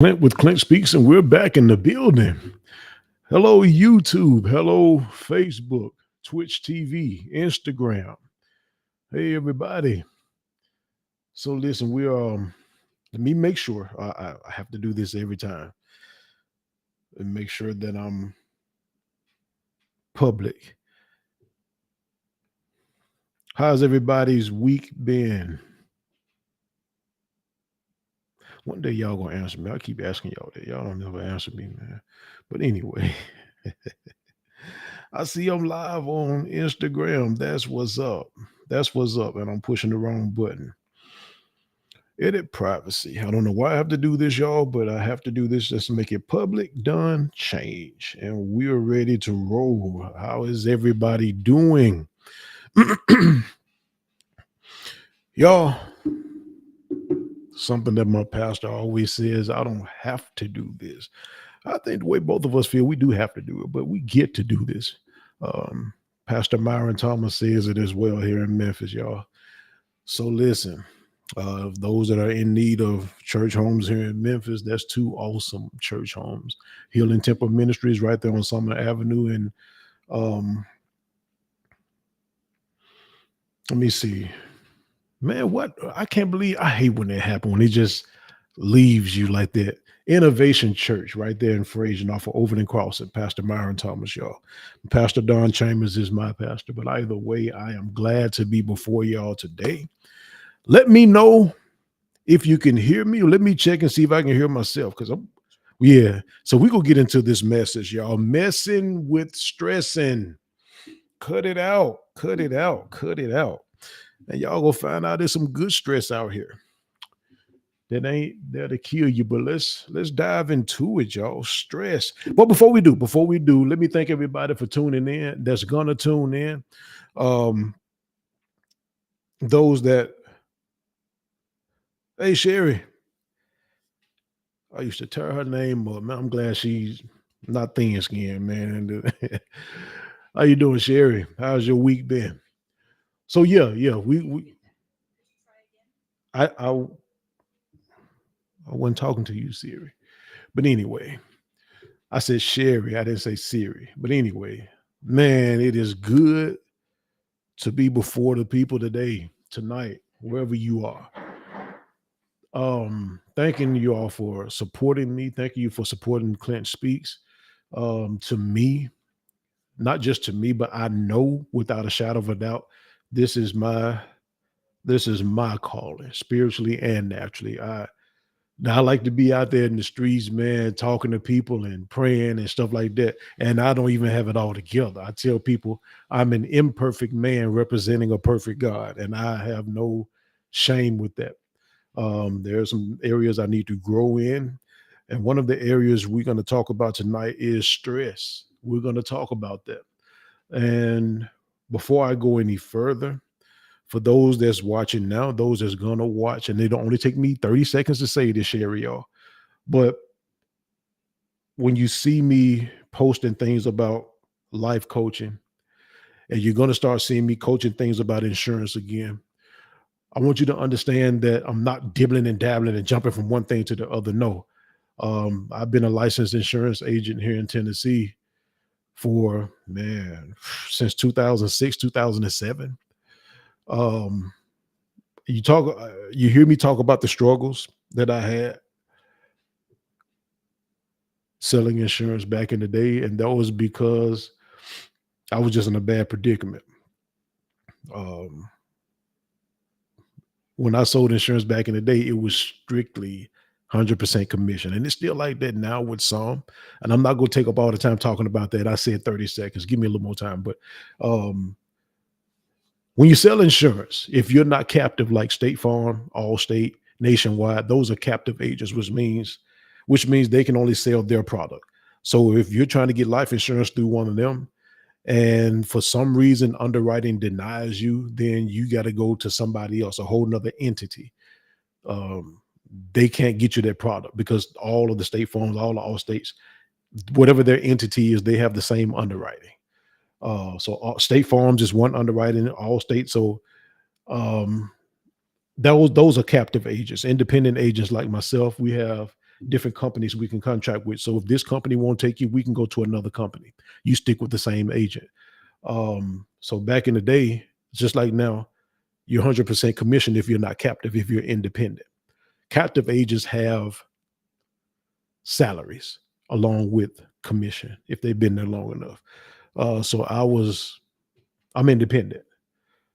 Clint with Clint Speaks, and we're back in the building. Hello, YouTube. Hello, Facebook, Twitch TV, Instagram. Hey, everybody. So, listen, let me make sure I have to do this every time and make sure that I'm public. How's everybody's week been? One day y'all gonna answer me. I keep asking y'all that. Y'all don't never answer me, man. But anyway, I see I'm live on Instagram. That's what's up. That's what's up. And I'm pushing the wrong button. Edit privacy. I don't know why I have to do this, y'all, but I have to do this just to make it public. Done. Change. And we're ready to roll. How is everybody doing? Y'all, something that my pastor always says, I don't have to do this. I think the way both of us feel, we do have to do it, but we get to do this. Um, Pastor Myron Thomas says it as well here in Memphis, y'all. So listen, those that are in need of church homes here in Memphis, that's two awesome church homes. Healing Temple Ministries right there on Summer Avenue. And um, let me see. Man, what? I can't believe, I hate when that happens, when it just leaves you like that. Innovation Church right there in Fraser off of Overton Crossing, Pastor Myron Thomas, y'all. Pastor Don Chambers is my pastor, but either way, I am glad to be before y'all today. Let me know if you can hear me, or let me check and see if I can hear myself. Yeah. So we're gonna get into this message, y'all. Messing with stressing. Cut it out, cut it out, cut it out. And y'all gonna find out there's some good stress out here that ain't there to kill you. But let's dive into it, y'all. Stress. But before we do, let me thank everybody for tuning in. That's gonna tune in. Um, those that, hey Sherry, I used to tear her name up. Man, I'm glad she's not thin skinned, man. How you doing, Sherry? How's your week been? So yeah, we I wasn't talking to you, Siri. But anyway, I said Sherry. I didn't say Siri. But anyway, man, it is good to be before the people today, tonight, wherever you are. Thanking you all for supporting me. Thank you for supporting Clint Speaks. To me, not just to me, but I know without a shadow of a doubt, this is my this is my calling, spiritually and naturally. I like to be out there in the streets, man, talking to people and praying and stuff like that. And I don't even have it all together. I tell people I'm an imperfect man representing a perfect God, and I have no shame with that. There are some areas I need to grow in. And one of the areas we're going to talk about tonight is stress. We're going to talk about that. And before I go any further, for those that's watching now, those that's gonna watch, and it don't only take me 30 seconds to say this, Sherry, y'all. But when you see me posting things about life coaching, and you're gonna start seeing me coaching things about insurance again, I want you to understand that I'm not dibbling and dabbling and jumping from one thing to the other. No. I've been a licensed insurance agent here in Tennessee for, man, since 2006, 2007. Um, you hear me talk about the struggles that I had selling insurance back in the day, and that was because I was just in a bad predicament. Um, when I sold insurance back in the day, it was strictly 100% commission, and it's still like that now with some. And I'm not going to take up all the time talking about that. I said 30 seconds. Give me a little more time. But um, when you sell insurance, if you're not captive like State Farm, Allstate, Nationwide, those are captive agents, which means they can only sell their product. So if you're trying to get life insurance through one of them, and for some reason underwriting denies you, then you got to go to somebody else, a whole nother entity. Um, they can't get you that product because all of the state farms, all states, whatever their entity is, they have the same underwriting. State Farms is one underwriting, all states. So um, those are captive agents, independent agents like myself. We have different companies we can contract with. So if this company won't take you, we can go to another company. You stick with the same agent. So back in the day, just like now, you're 100% commission if you're not captive, if you're independent. Captive agents have salaries along with commission if they've been there long enough. So I'm independent.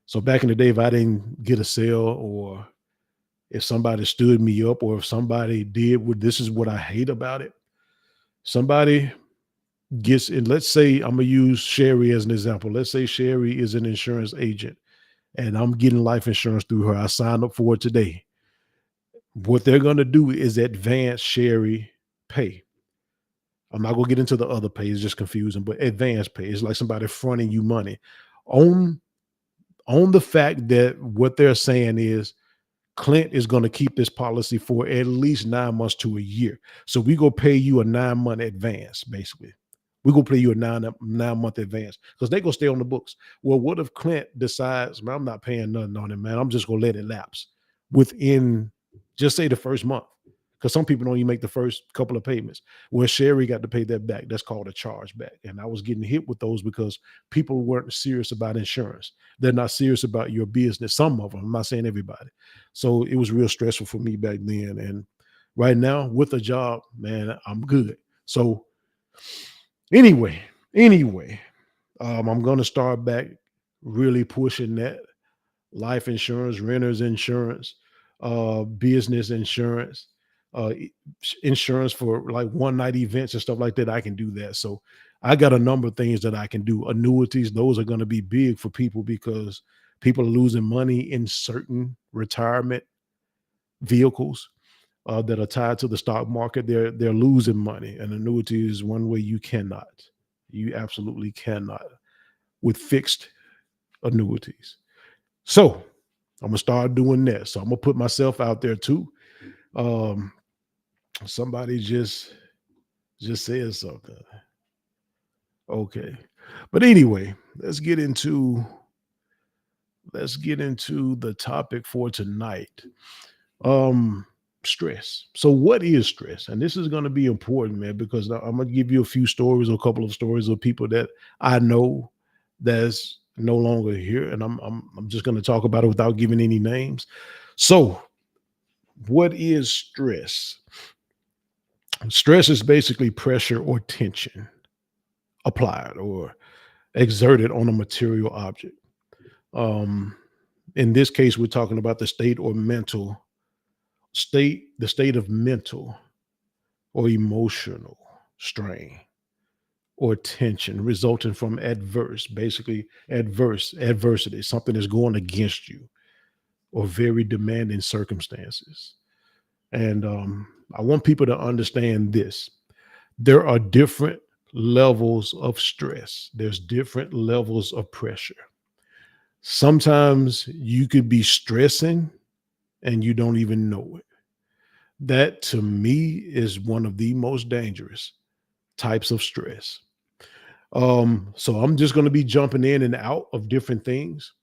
So back in the day, if I didn't get a sale, or if somebody stood me up, or if somebody did what, this is what I hate about it. Somebody gets in, let's say I'm gonna use Sherry as an example. Let's say Sherry is an insurance agent and I'm getting life insurance through her. I signed up for it today. What they're gonna do is advance Sherry pay. I'm not gonna get into the other pay, it's just confusing, but advance pay is like somebody fronting you money on the fact that what they're saying is Clint is going to keep this policy for at least 9 months to a year. So we go pay you a 9 month advance, basically. We go pay you a 9 month advance because they gonna stay on the books. Well, what if Clint decides, man, I'm not paying nothing on it, man. I'm just gonna let it lapse within, just say, the first month. Because some people don't even make the first couple of payments. Well, Sherry got to pay that back. That's called a chargeback. And I was getting hit with those because people weren't serious about insurance. They're not serious about your business. Some of them, I'm not saying everybody. So it was real stressful for me back then. And right now, with a job, man, I'm good. So anyway, I'm gonna start back really pushing that life insurance, renters insurance, business insurance, insurance for like one night events and stuff like that. I can do that. So I got a number of things that I can do. Annuities, those are going to be big for people because people are losing money in certain retirement vehicles that are tied to the stock market. They're losing money, and annuity is one way you cannot. You absolutely cannot with fixed annuities. So I'm gonna start doing that. So I'm gonna put myself out there too. Um, Somebody just said something. Okay. But anyway, let's get into the topic for tonight. Um Stress. So what is stress? And this is going to be important, man, because I'm going to give you a few stories, a couple of stories of people that I know that's no longer here, and I'm just going to talk about it without giving any names. So, what is stress? Stress is basically pressure or tension applied or exerted on a material object. Um, in this case, we're talking about the state of mental or emotional strain or tension resulting from basically adversity, something that's going against you, or very demanding circumstances. And I want people to understand this. There are different levels of stress. There's different levels of pressure. Sometimes you could be stressing and you don't even know it. That to me is one of the most dangerous types of stress. So I'm just going to be jumping in and out of different things.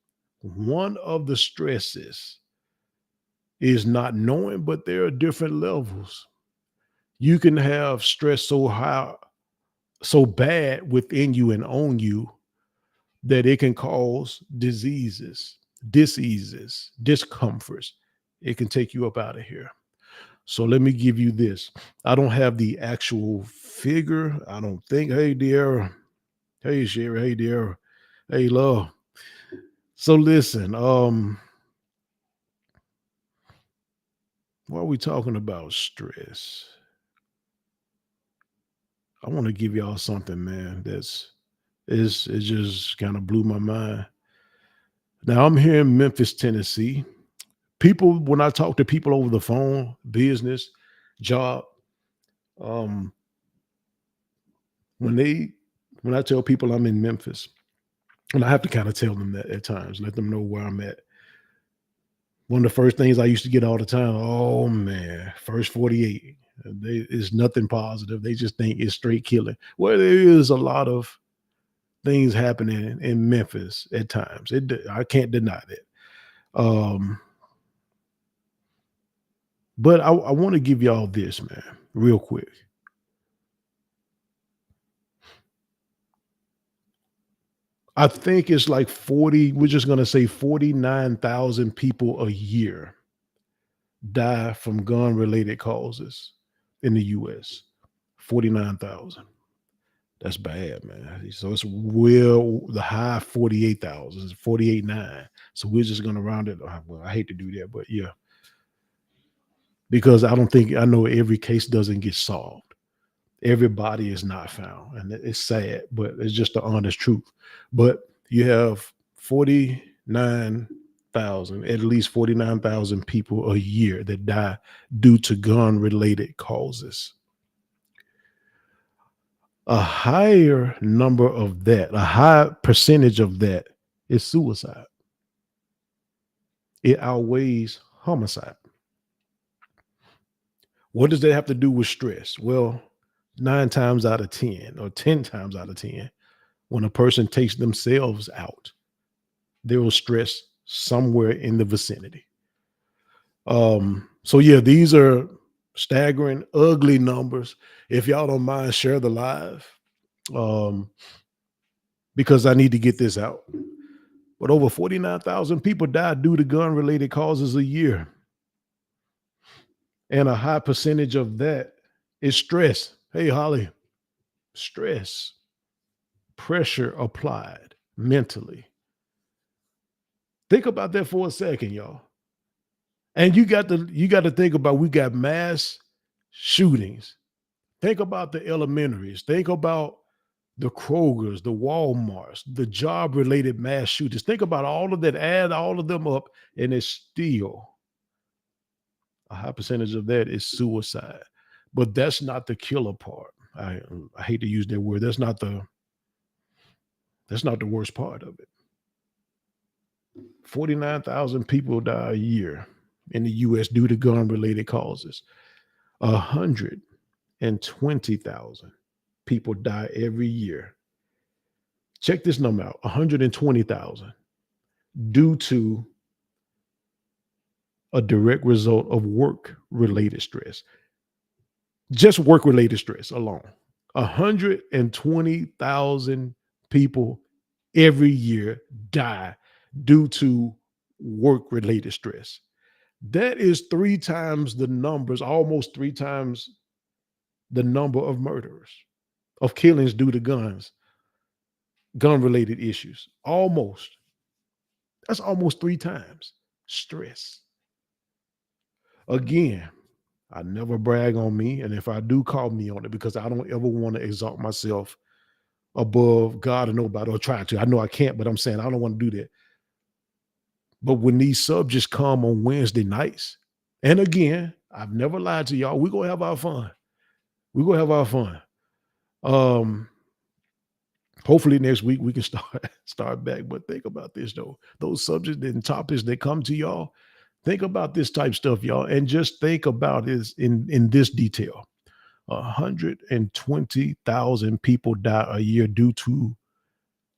One of the stresses is not knowing, but there are different levels. You can have stress so high, so bad within you and on you that it can cause diseases, discomforts. It can take you up out of here. So let me give you this. I don't have the actual figure. I don't think. Hey, dear. Hey, Sherry. Hey, dear. Hey, love. So listen, while we talking about stress, I want to give y'all something, man, it just kind of blew my mind. Now I'm here in Memphis, Tennessee. People, when I talk to people over the phone, business, job, um, when they when I tell people I'm in Memphis, and I have to kind of tell them that at times, let them know where I'm at. One of the first things I used to get all the time, oh man, first 48. It's nothing positive. They just think it's straight killing. Well, there is a lot of things happening in Memphis at times. I can't deny that. Um, but I want to give y'all this, man. real quick. I think it's like 40, we're just going to say 49,000 people a year die from gun related causes in the US. 49,000. That's bad, man. So it's well the high 48,000, 48.9. So we're just going to round it. Well, I hate to do that, but yeah, because I don't think I know every case doesn't get solved. Everybody is not found, and it's sad, but it's just the honest truth. But you have 49,000, at least 49,000 people a year that die due to gun related causes. A higher number of that, a high percentage of that is suicide. It outweighs homicide. What does that have to do with stress? Well, 9 times out of 10, or 10 times out of 10, when a person takes themselves out, there was stress somewhere in the vicinity. So yeah, these are staggering, ugly numbers. If y'all don't mind, share the live. Um, because I need to get this out. But over 49,000 people die due to gun related causes a year. And a high percentage of that is stress. Hey, Holly, stress, pressure applied mentally. Think about that for a second, y'all. And you got to think about, we got mass shootings. Think about the elementaries. Think about the Krogers, the Walmarts, the job related mass shootings. Think about all of that, add all of them up, and it's still a high percentage of that is suicide. But that's not the killer part. I hate to use that word. That's not the worst part of it. 49,000 people die a year in the US due to gun related causes. 120,000 people die every year. Check this number out, 120,000 due to a direct result of work related stress. Just work related stress alone. 120,000 people every year die due to work related stress. That is 3 times the numbers, almost 3 times the number of murderers, of killings due to gun related issues. Almost. That's almost 3 times stress. Again, I never brag on me. And if I do, call me on it, because I don't ever want to exalt myself above God or nobody, or try to. I know I can't, but I'm saying I don't want to do that. But when these subjects come on Wednesday nights, and again, I've never lied to y'all, we're going to have our fun. We're going to have our fun. Um, Hopefully next week we can start back. But think about this though. Those subjects and topics that come to y'all, think about this type stuff, y'all, and just think about this in this detail. 120,000 people die a year due to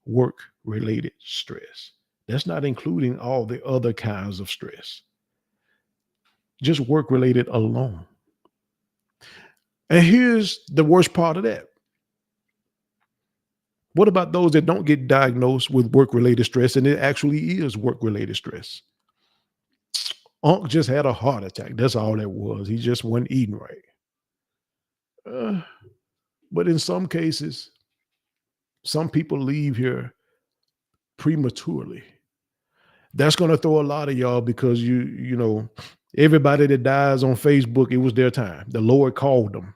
work related stress. That's not including all the other kinds of stress, just work related alone. And here's the worst part of that. What about those that don't get diagnosed with work related stress and it actually is work related stress? Unc just had a heart attack. That's all that was. He just wasn't eating right. Uh, but in some cases, some people leave here prematurely. That's going to throw a lot of y'all, because everybody that dies on Facebook, it was their time. The Lord called them.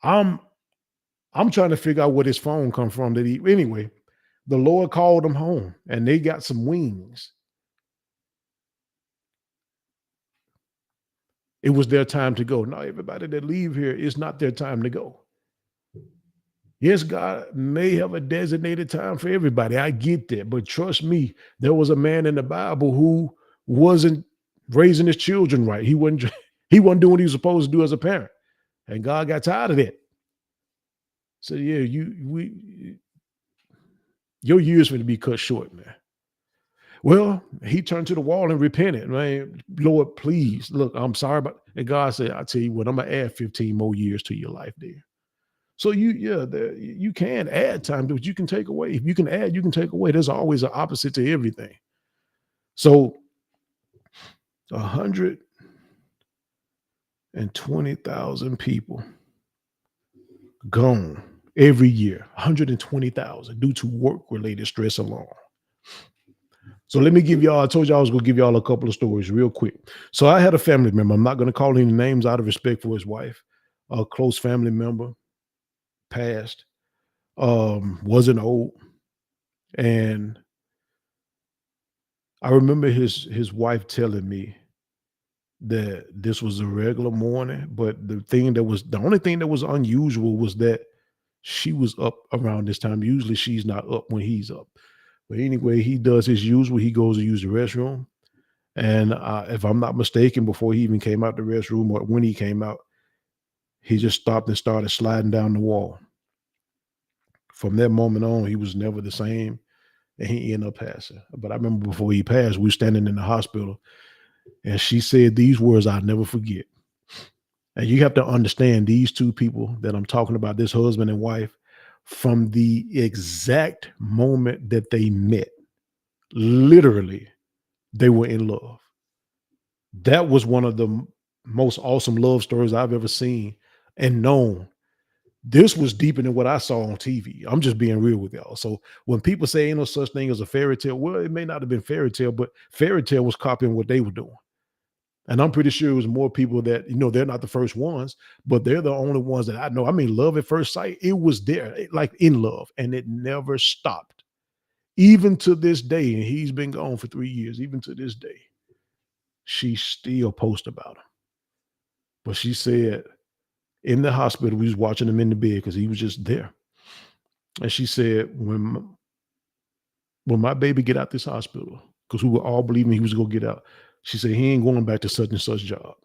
I'm I'm trying to figure out where this phone come from. Anyway, the Lord called them home, and they got some wings. It was their time to go. Now, everybody that leave here, it's not their time to go. Yes, God may have a designated time for everybody. I get that. But trust me, there was a man in the Bible who wasn't raising his children right. He wasn't he wasn't doing what he was supposed to do as a parent. And God got tired of that. So yeah, your years going to be cut short, man. Well, he turned to the wall and repented. Man, Lord, please look, I'm sorry, but and God said, I tell you what, I'm gonna add 15 more years to your life there. So yeah, you can add time, but you can take away. If you can add, you can take away. There's always an opposite to everything. So 120,000 people gone every year, 120,000 due to work related stress alone. So let me give y'all, I told y'all I was going to give y'all a couple of stories real quick. So I had a family member. I'm not going to call any names out of respect for his wife. A close family member passed, wasn't old. And I remember his wife telling me that this was a regular morning, but the only thing that was unusual was that she was up around this time. Usually she's not up when he's up. But anyway, he does his usual. He goes to use the restroom. And if I'm not mistaken, before he even came out the restroom or when he came out, he just stopped and started sliding down the wall. From that moment on, he was never the same, and he ended up passing. But I remember before he passed, we were standing in the hospital, and she said these words I'll never forget. And you have to understand these two people that I'm talking about, this husband and wife, from the exact moment that they met, literally, they were in love. That was one of the most awesome love stories I've ever seen and known. This was deeper than what I saw on TV. I'm just being real with y'all. So when people say ain't no such thing as a fairy tale, well, it may not have been fairy tale, but fairy tale was copying what they were doing. And I'm pretty sure it was more people that, they're not the first ones, but they're the only ones that I know. I mean, love at first sight, it was there, like in love, and it never stopped. Even to this day, and he's been gone for 3 years, even to this day, she still posts about him. But she said in the hospital, we was watching him in the bed because he was just there. And she said, when my baby get out this hospital, because we were all believing he was going to get out, she said, he ain't going back to such and such job.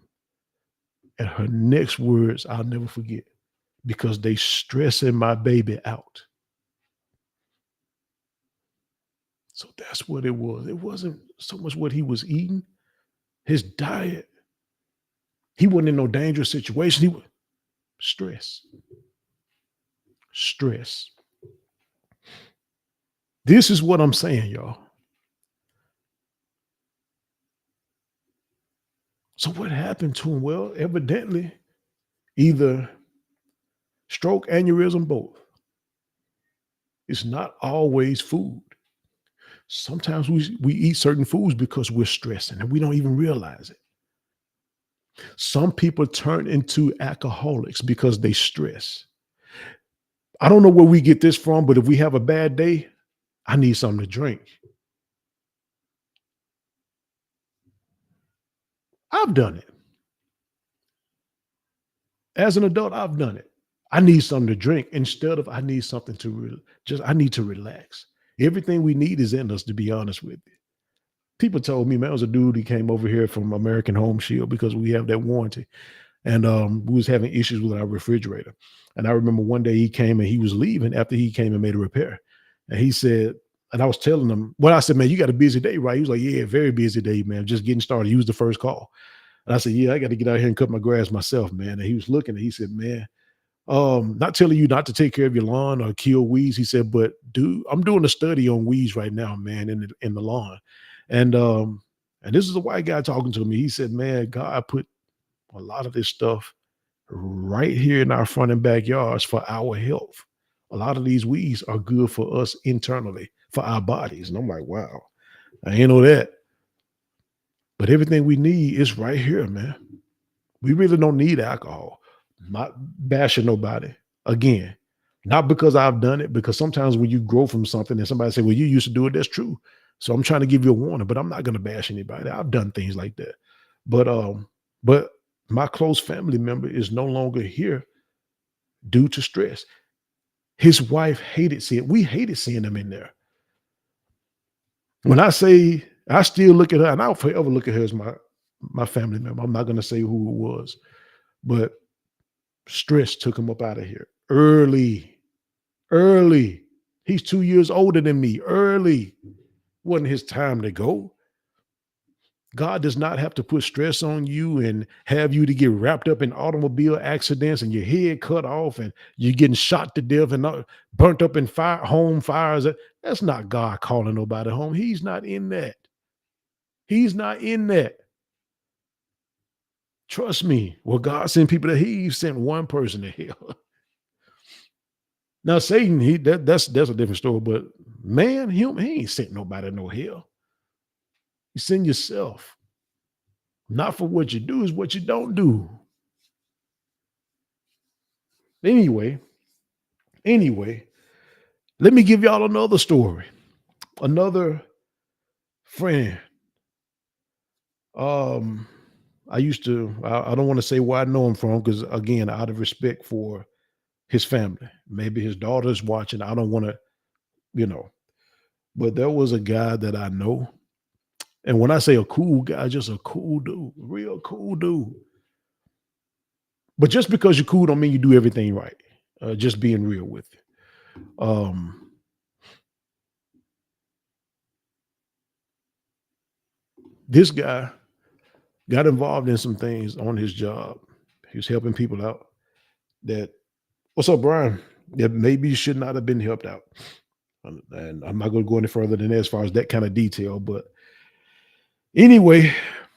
And her next words, I'll never forget, because they stressing my baby out. So that's what it was. It wasn't so much what he was eating, his diet. He wasn't in no dangerous situation. He was stress. Stress. This is what I'm saying, y'all. So what happened to him? Well, evidently, either stroke, aneurysm, both. It's not always food. Sometimes we eat certain foods because we're stressing and we don't even realize it. Some people turn into alcoholics because they stress. I don't know where we get this from, but if we have a bad day, I need something to drink. I've done it. As an adult, I've done it. I need something to drink instead of I need something to I need to relax. Everything we need is in us, to be honest with you. People told me, man, it was a dude, he came over here from American Home Shield because we have that warranty. And we was having issues with our refrigerator. And I remember one day he came and he was leaving after he came and made a repair. And he said, and I was telling him, well, I said, man, you got a busy day, right? He was like, yeah, very busy day, man. Just getting started. He was the first call. And I said, yeah, I got to get out here and cut my grass myself, man. And he was looking and he said, man, not telling you not to take care of your lawn or kill weeds. He said, but dude, I'm doing a study on weeds right now, man, in the lawn. And this is a white guy talking to me. He said, man, God put a lot of this stuff right here in our front and backyards for our health. A lot of these weeds are good for us internally, for our bodies. And I'm like, wow, I ain't know that. But everything we need is right here, man. We really don't need alcohol. Not bashing nobody. Again, not because I've done it, because sometimes when you grow from something and somebody say, well, you used to do it, that's true. So I'm trying to give you a warning, but I'm not going to bash anybody. I've done things like that. But my close family member is no longer here due to stress. His wife we hated seeing him in there. When I say I still look at her, and I'll forever look at her as my family member. I'm not going to say who it was, but stress took him up out of here early. He's 2 years older than me. Early. Wasn't his time to go. God does not have to put stress on you and have you to get wrapped up in automobile accidents and your head cut off and you're getting shot to death and burnt up in home fires. That's not God calling nobody home. He's not in that. He's not in that. Trust me. Well, God sent people to hell. He sent one person to hell. Now, Satan, that's a different story. But man, he ain't sent nobody to no hell. You send yourself. Not for what you do, is what you don't do. Anyway, anyway, let me give y'all another story. Another friend. Um, I don't want to say where I know him from because again, out of respect for his family, maybe his daughter's watching. I don't want to, you know, but there was a guy that I know. And when I say a cool guy, just a cool dude, real cool dude. But just because you're cool don't mean you do everything right. Just being real with you. This guy got involved in some things on his job. He was helping people out that, what's up, Brian? That maybe should not have been helped out. And I'm not going to go any further than that as far as that kind of detail. But anyway,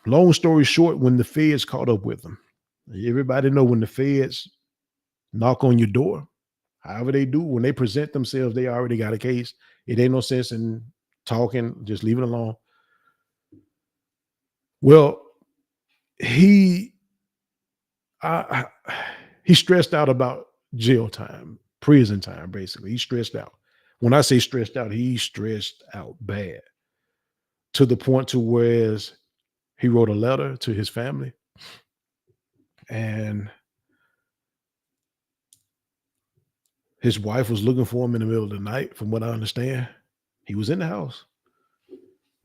long story short, when the feds caught up with him, everybody know when the feds knock on your door, however they do, when they present themselves, they already got a case. It ain't no sense in talking, just leave it alone. Well, he I, he stressed out about jail time, prison time, basically. He's stressed out. When I say stressed out, he's stressed out bad to the point to where he wrote a letter to his family and his wife was looking for him in the middle of the night, from what I understand. He was in the house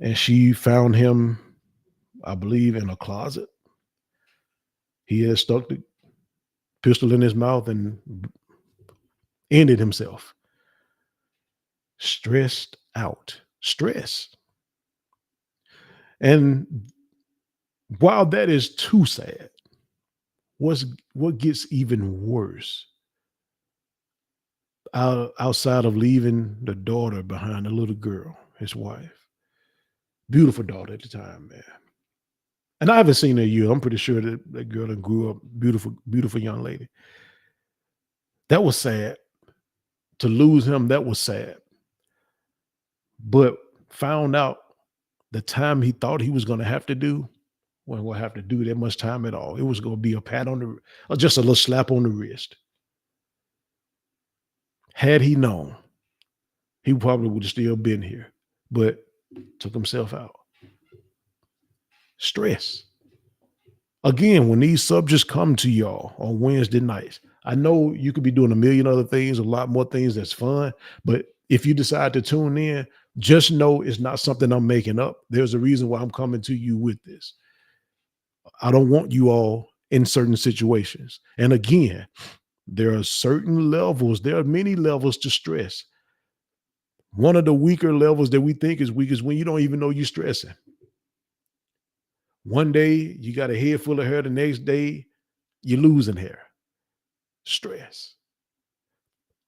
and she found him, I believe, in a closet. He had stuck the pistol in his mouth and ended himself. Stressed out. Stress. And while that is too sad, what gets even worse outside of leaving the daughter behind, the little girl, his wife, beautiful daughter at the time, man. And I haven't seen her in a year. I'm pretty sure that girl that grew up, beautiful, beautiful young lady. That was sad. To lose him, that was sad. But found out the time he thought he was going to have to do, well, we'll have to do that much time at all. It was going to be a pat on the, or just a little slap on the wrist. Had he known, he probably would have still been here, but took himself out. Stress. Again, when these subjects come to y'all on Wednesday nights, I know you could be doing a million other things, a lot more things that's fun, but if you decide to tune in, just know it's not something I'm making up. There's a reason why I'm coming to you with this. I don't want you all in certain situations. And again, there are certain levels, there are many levels to stress. One of the weaker levels that we think is weak is when you don't even know you're stressing. One day you got a head full of hair, the next day you're losing hair. Stress.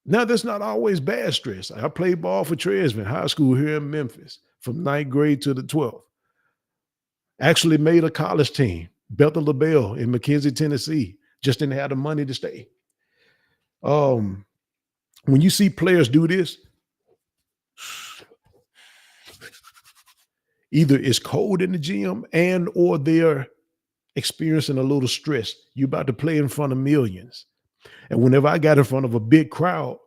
Now, that's not always bad stress. I played ball for Tresman High School here in Memphis from 9th grade to the 12th. Actually made a college team, Bethel LaBelle in McKenzie, Tennessee. Just didn't have the money to stay. When you see players do this, either it's cold in the gym and or they're experiencing a little stress. You're about to play in front of millions. And whenever I got in front of a big crowd,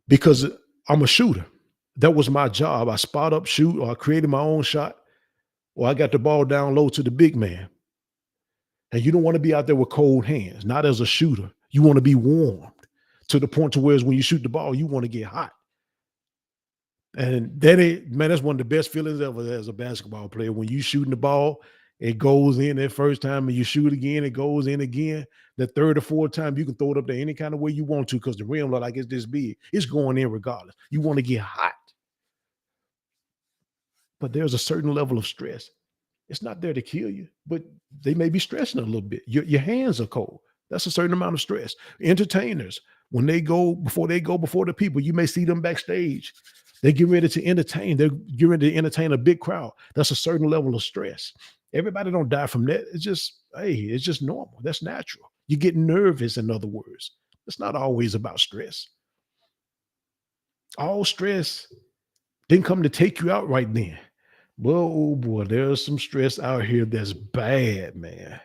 because I'm a shooter, that was my job. I spot up, shoot, or I created my own shot, or I got the ball down low to the big man. And you don't want to be out there with cold hands, not as a shooter. You want to be warmed to the point to where when you shoot the ball, you want to get hot. And that ain't, man, that's one of the best feelings ever as a basketball player. When you shooting the ball It goes in that first time and you shoot again, it goes in again. The third or fourth time, you can throw it up there any kind of way you want to because the rim look like it's this big. It's going in regardless. You want to get hot, but there's a certain level of stress. It's not there to kill you, but they may be stressing a little bit. Your hands are cold. That's a certain amount of stress. Entertainers, when they go before the people, you may see them backstage. They get ready to entertain. They're getting ready to entertain a big crowd. That's a certain level of stress. Everybody don't die from that. It's just, hey, it's just normal. That's natural. You get nervous, in other words. It's not always about stress. All stress didn't come to take you out right then. Well, oh boy, there's some stress out here that's bad, man.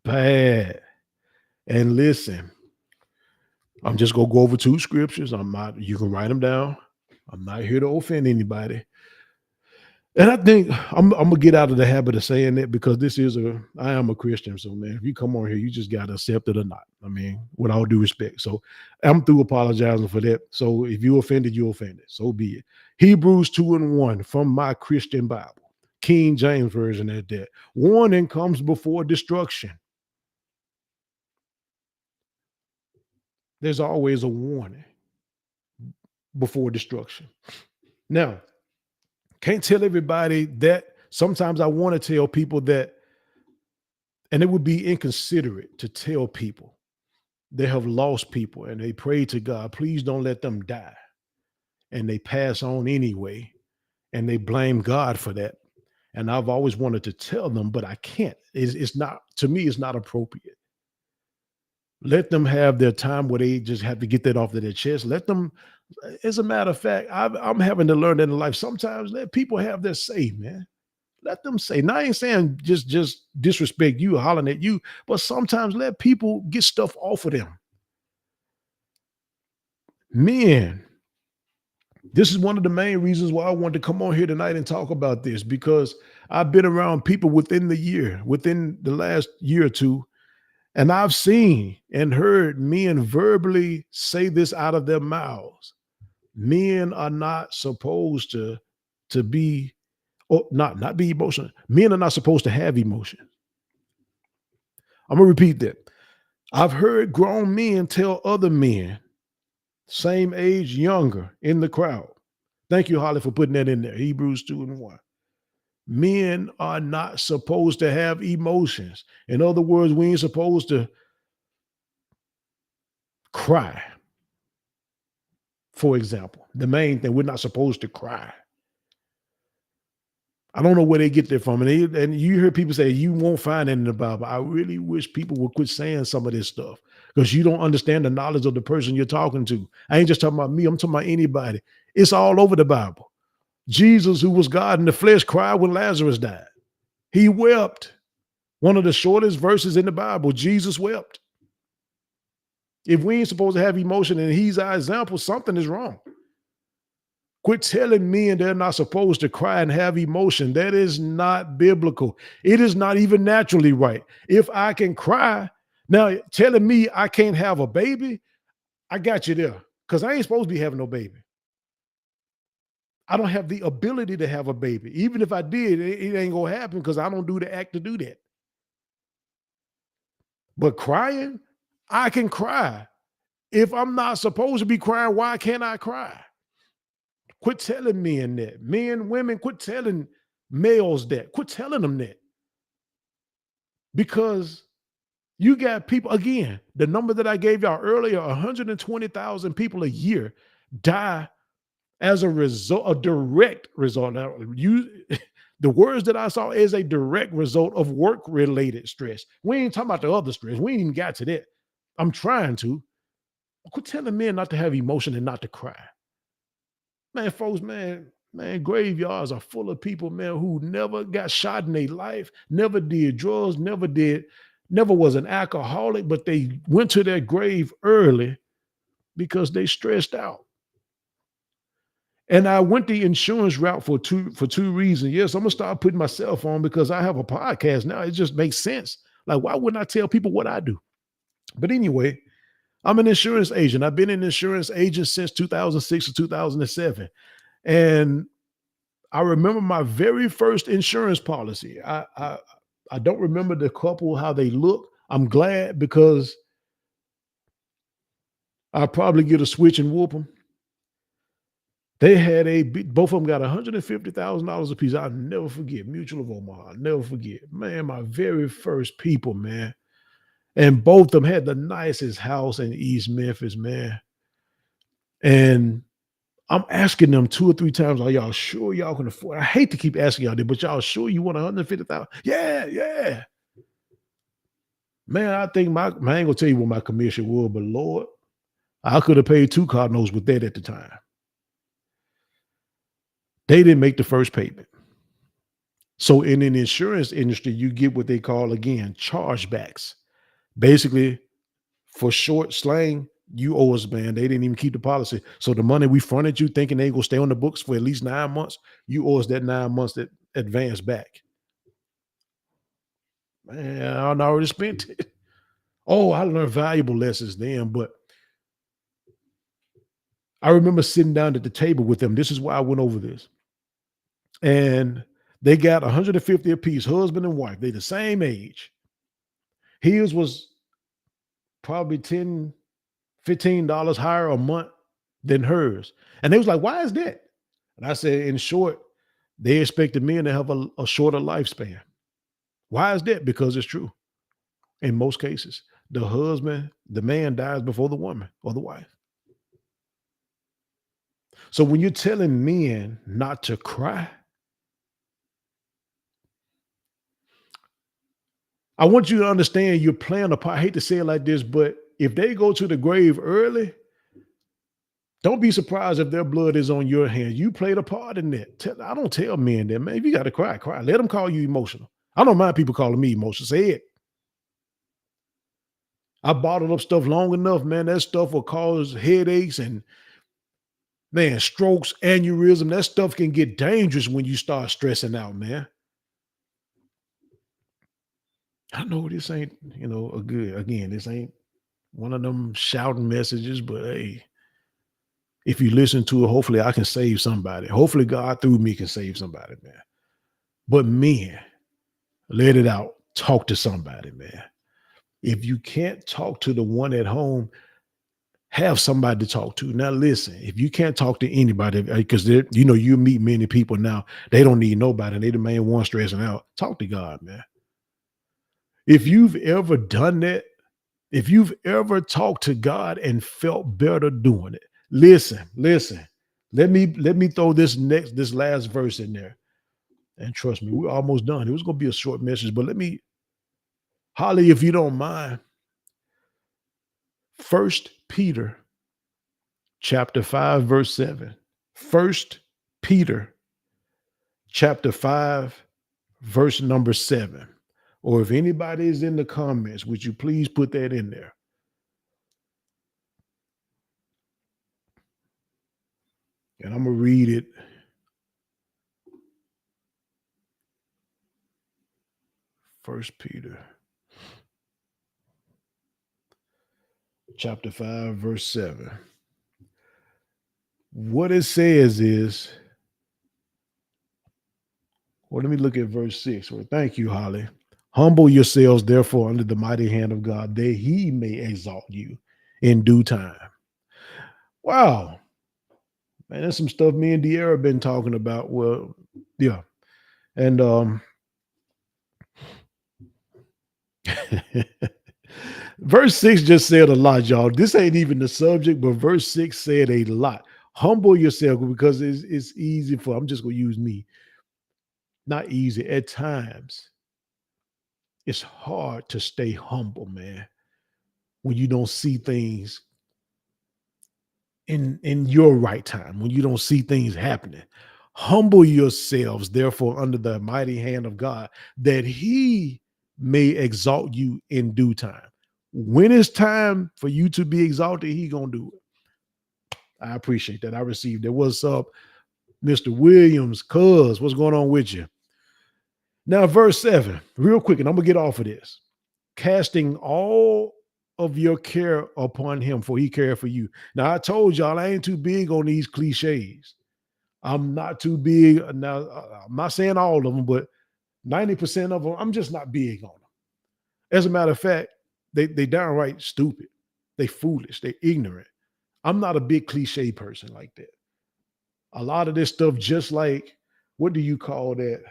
Bad. And listen, I'm just gonna go over two scriptures. I'm not, you can write them down. I'm not here to offend anybody. And I think I'm gonna get out of the habit of saying that because I am a Christian. So man, if you come on here, you just gotta accept it or not. I mean, with all due respect. So I'm through apologizing for that. So if you offended, you offended. So be it. Hebrews 2:1 from my Christian Bible, King James Version at that. Warning comes before destruction. There's always a warning before destruction. Now, can't tell everybody that. Sometimes I want to tell people that, and it would be inconsiderate to tell people they have lost people and they pray to God, please don't let them die. And they pass on anyway, and they blame God for that. And I've always wanted to tell them, but I can't. It's not, to me, it's not appropriate. Let them have their time where they just have to get that off of their chest. Let them, as a matter of fact, I'm having to learn that in life. Sometimes let people have their say, man. Let them say. Now, I ain't saying just disrespect you or hollering at you, but sometimes let people get stuff off of them. Men, this is one of the main reasons why I wanted to come on here tonight and talk about this, because I've been around people within the last year or two, and I've seen and heard men verbally say this out of their mouths. Men are not supposed to be, or not be emotional. Men are not supposed to have emotions. I'm gonna repeat that. I've heard grown men tell other men, same age, younger, in the crowd. Thank you, Holly, for putting that in there. Hebrews 2:1. Men are not supposed to have emotions. In other words, we ain't supposed to cry. For example, the main thing, we're not supposed to cry. I don't know where they get that from. And you hear people say, you won't find it in the Bible. I really wish people would quit saying some of this stuff because you don't understand the knowledge of the person you're talking to. I ain't just talking about me. I'm talking about anybody. It's all over the Bible. Jesus, who was God in the flesh, cried when Lazarus died. He wept. One of the shortest verses in the Bible, Jesus wept. If we ain't supposed to have emotion and he's our example, something is wrong. Quit telling men they're not supposed to cry and have emotion. That is not biblical. It is not even naturally right. If I can cry, now telling me I can't have a baby, I got you there, because I ain't supposed to be having no baby. I don't have the ability to have a baby. Even if I did, it ain't gonna happen because I don't do the act to do that. But crying, I can cry. If I'm not supposed to be crying, why can't I cry? Quit telling men that. Men, women, quit telling males that. Quit telling them that. Because you got people, again, the number that I gave y'all earlier, 120,000 people a year die as a result, a direct result. Now, the words that I saw is a direct result of work-related stress. We ain't talking about the other stress. We ain't even got to that. I'm trying to. Quit telling men not to have emotion and not to cry. Man, folks, man, graveyards are full of people, man, who never got shot in their life, never did drugs, never was an alcoholic, but they went to their grave early because they stressed out. And I went the insurance route for two reasons. Yes, I'm gonna start putting myself on because I have a podcast now. It just makes sense. Like, why wouldn't I tell people what I do? But anyway, I'm an insurance agent. I've been an insurance agent since 2006 or 2007. And I remember my very first insurance policy. I don't remember the couple how they look. I'm glad because I'll probably get a switch and whoop them. They had both of them got $150,000 a piece. I'll never forget. Mutual of Omaha. I'll never forget. Man, my very first people, man. And both of them had the nicest house in East Memphis, man. And I'm asking them 2 or 3 times, are y'all sure y'all can afford? I hate to keep asking y'all this, but y'all sure you want 150,000? Yeah, yeah. Man, I think I ain't gonna tell you what my commission was, but Lord, I could have paid 2 car notes with that at the time. They didn't make the first payment. So in an insurance industry, you get what they call again chargebacks. Basically, for short slang, you owe us, man. They didn't even keep the policy. So the money we fronted you thinking they gonna stay on the books for at least 9 months, you owe us that 9 months that advance back. Man, I already spent it. Oh, I learned valuable lessons then, but I remember sitting down at the table with them. This is why I went over this. And they got 150 apiece, husband and wife. They the same age. His was probably 10, $15 higher a month than hers. And they was like, why is that? And I said, in short, they expected men to have a shorter lifespan. Why is that? Because it's true. In most cases, the man dies before the woman or the wife. So when you're telling men not to cry, I want you to understand you're playing a part. I hate to say it like this, but if they go to the grave early, don't be surprised if their blood is on your hands. You played a part in that. I don't tell men that, man. If you got to cry, cry. Let them call you emotional. I don't mind people calling me emotional. Say it. I bottled up stuff long enough, man. That stuff will cause headaches and, man, strokes, aneurysm. That stuff can get dangerous when you start stressing out, man. I know this ain't, a good, again, this ain't one of them shouting messages, but hey, if you listen to it, hopefully I can save somebody. Hopefully God through me can save somebody, man. But men, let it out. Talk to somebody, man. If you can't talk to the one at home, have somebody to talk to. Now, listen, if you can't talk to anybody, because you meet many people now, they don't need nobody. They the main one stressing out. Talk to God, man. If you've ever done that, if you've ever talked to God and felt better doing it, listen. Let me throw this last verse in there. And trust me, we're almost done. It was going to be a short message, but let me, Holly, if you don't mind, 1 Peter chapter 5, verse 7. 1 Peter chapter 5, verse number 7. Or if anybody is in the comments, would you please put that in there? And I'm going to read it. First Peter chapter 5, verse 7. What it says is, well, let me look at verse 6. Well, thank you, Holly. Humble yourselves, therefore, under the mighty hand of God, that he may exalt you in due time. Wow. Man, that's some stuff me and De'Ara have been talking about. Well, yeah. And verse 6 just said a lot, y'all. This ain't even the subject, but verse 6 said a lot. Humble yourself, because it's easy for, I'm just going to use me. Not easy. At times, it's hard to stay humble, man, when you don't see things in your right time, when you don't see things happening. Humble yourselves, therefore, under the mighty hand of God, that he may exalt you in due time. When it's time for you to be exalted, he gonna do it. I appreciate that. I received it. What's up, Mr. Williams? Cuz, what's going on with you? Now, verse 7, real quick, and I'm gonna get off of this. Casting all of your care upon him, for he cared for you. Now, I told y'all I ain't too big on these cliches. I'm not too big. Now, I'm not saying all of them, but 90% of them, I'm just not big on them. As a matter of fact, they downright stupid. They foolish. They ignorant. I'm not a big cliche person like that. A lot of this stuff, just like, what do you call that?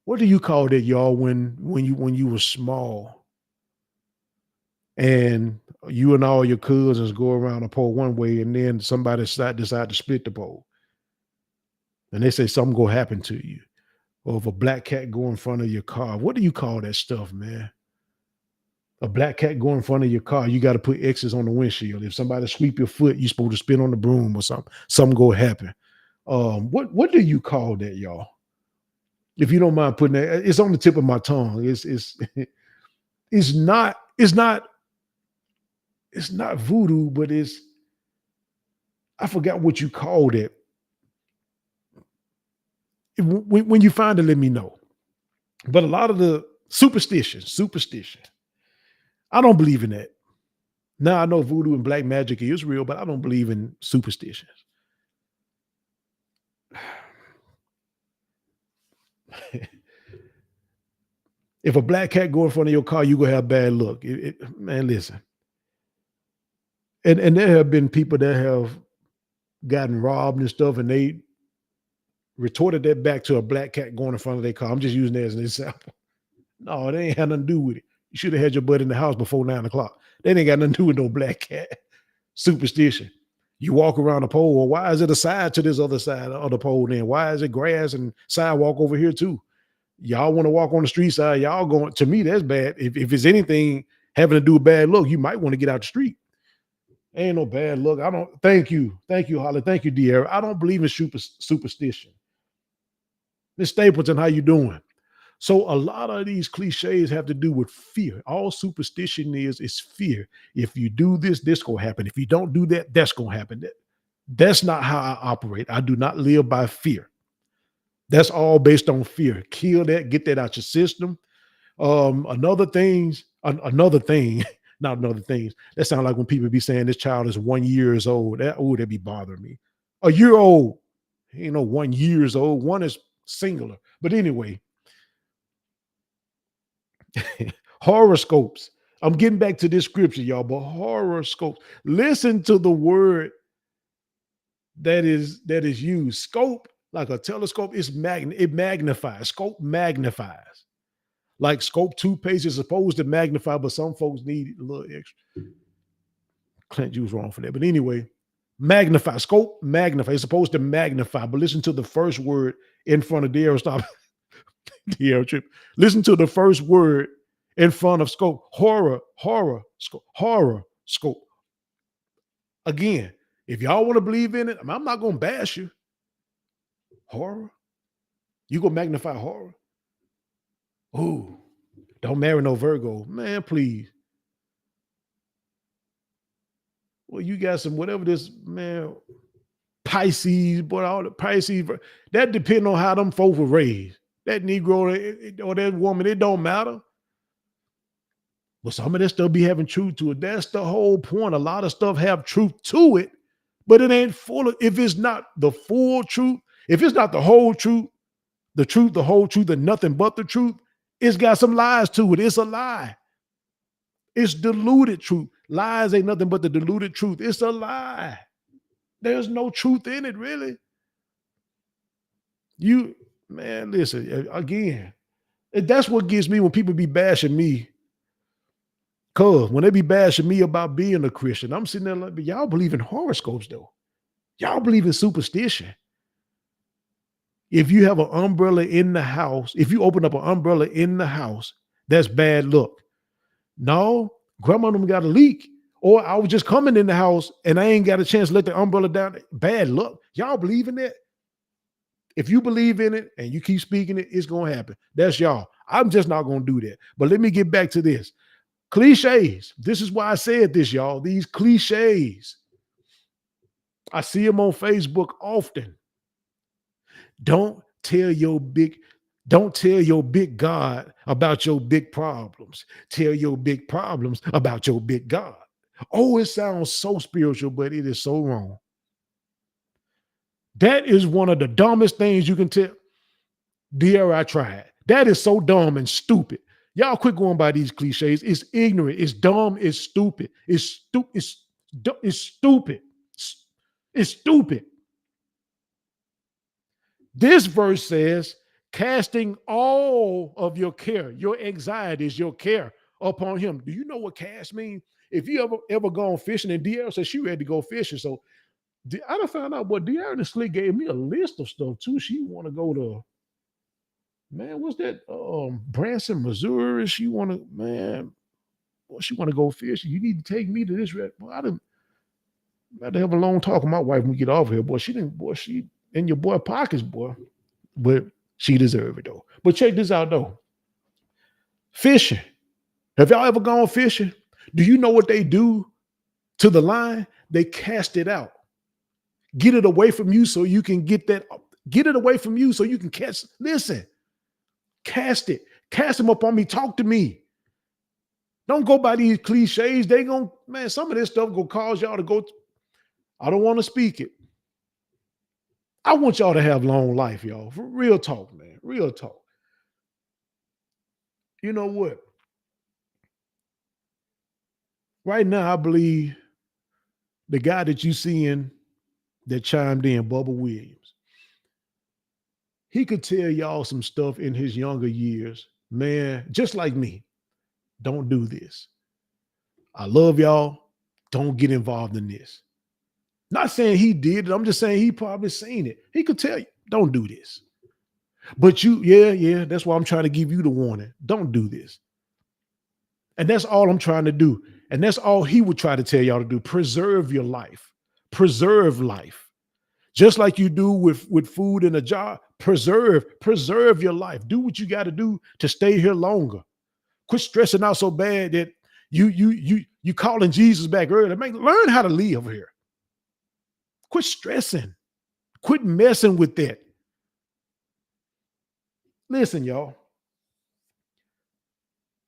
What do you call that, y'all? When you were small and you and all your cousins go around a pole one way, and then somebody decide to split the pole, and they say something gonna happen to you, or if a black cat go in front of your car. What do you call that stuff, man? A black cat go in front of your car, you got to put X's on the windshield. If somebody sweep your foot, you're supposed to spin on the broom or something. Something go happen. What do you call that, y'all? If you don't mind putting that, it's on the tip of my tongue. It's it's not it's not it's not voodoo, but it's, I forgot what you called it. When you find it, let me know. But a lot of the superstition, I don't believe in that. Now I know voodoo and black magic is real, but I don't believe in superstitions. If a black cat go in front of your car, you gonna have bad luck. Man, listen. And there have been people that have gotten robbed and stuff, and they retorted that back to a black cat going in front of their car. I'm just using that as an example. No, it ain't had nothing to do with it. You should have had your butt in the house before 9 o'clock. That ain't got nothing to do with no black cat. Superstition. You walk around the pole. Well, why is it a side to this other side of the pole then? Why is it grass and sidewalk over here too? Y'all want to walk on the street side. Y'all going, to me, that's bad. If it's anything having to do with bad luck, you might want to get out the street. Ain't no bad luck. I don't, thank you. Thank you, Holly. Thank you, dear. I don't believe in superstition. Miss Stapleton, how you doing? So a lot of these cliches have to do with fear. All superstition is fear. If you do this, this gonna happen. If you don't do that, that's gonna happen. That's not how I operate. I do not live by fear. That's all based on fear. Kill that, get that out your system. Another things, another thing, not another things. That sounds like when people be saying this child is 1 year old. That be bothering me. A year old, 1 year old. One is singular. But anyway, horoscopes. I'm getting back to this scripture, y'all, but horoscopes. Listen to the word that is used. Scope, like a telescope, it magnifies. Scope magnifies. Like scope toothpaste is supposed to magnify, but some folks need a little extra. Clint, you was wrong for that. But anyway, magnify. Scope magnify. It's supposed to magnify, but listen to the first word in front of the arrow. Stop the arrow trip. Listen to the first word in front of scope. Horror, scope. Again, if y'all want to believe in it, I'm not going to bash you. Horror? You going to magnify horror? Ooh, don't marry no Virgo. Man, please. Well, you got some, whatever this, man, Pisces, but all the Pisces, that depends on how them folks were raised. That Negro or that woman, it don't matter. But some of this stuff be having truth to it. That's the whole point. A lot of stuff have truth to it, but it ain't full of, if it's not the full truth, if it's not the whole truth, the whole truth, and nothing but the truth, it's got some lies to it. It's a lie. It's diluted truth. Lies ain't nothing but the diluted truth. It's a lie. There's no truth in it, really. Man, listen, again, that's what gets me when people be bashing me. Cause when they be bashing me about being a Christian, I'm sitting there like, y'all believe in horoscopes though. Y'all believe in superstition. If you have an umbrella in the house, if you open up an umbrella in the house, that's bad luck. No, grandma them got a leak. Or I was just coming in the house and I ain't got a chance to let the umbrella down. Bad luck. Y'all believe in that? If you believe in it and you keep speaking it, it's going to happen. That's y'all. I'm just not going to do that. But let me get back to this. Cliches. This is why I said this, y'all. These cliches. I see them on Facebook often. Don't tell your big God about your big problems. Tell your big problems about your big God. Oh, it sounds so spiritual, but it is so wrong. That is one of the dumbest things you can tell. Dear, I tried. That is so dumb and stupid. Y'all quit going by these cliches. It's ignorant. It's dumb. It's stupid. It's stupid. It's stupid. It's stupid. This verse says, casting all of your care, your anxieties, your care upon him. Do you know what cast means? If you ever gone fishing, and DL said she ready to go fishing. So I done found out, but DL and Slick gave me a list of stuff too. She want to go to, man, what's that? Branson, Missouri. She want to, man, well, she want to go fishing. You need to take me to this. Well, I didn't. I had to have a long talk with my wife when we get off here, boy. She didn't, boy. She in your boy pockets, boy. But she deserve it though. But check this out though. Fishing. Have y'all ever gone fishing? Do you know what they do to the line? They cast it out. Get it away from you so you can get that. Get it away from you so you can catch. Listen, cast it. Cast them up on me. Talk to me. Don't go by these cliches. They gonna, man, some of this stuff gonna cause y'all to go. I don't want to speak it. I want y'all to have long life, y'all. For real talk, man. Real talk. You know what? Right now, I believe the guy that you seeing that chimed in, Bubba Williams, he could tell y'all some stuff in his younger years. Man, just like me, don't do this. I love y'all. Don't get involved in this. Not saying he did it. I'm just saying he probably seen it. He could tell you, don't do this. But you, yeah, that's why I'm trying to give you the warning. Don't do this. And that's all I'm trying to do. And that's all he would try to tell y'all to do. Preserve your life. Preserve life. Just like you do with food in a jar. Preserve your life. Do what you got to do to stay here longer. Quit stressing out so bad that you calling Jesus back early. Learn how to live here. Quit stressing. Quit messing with that. Listen, y'all.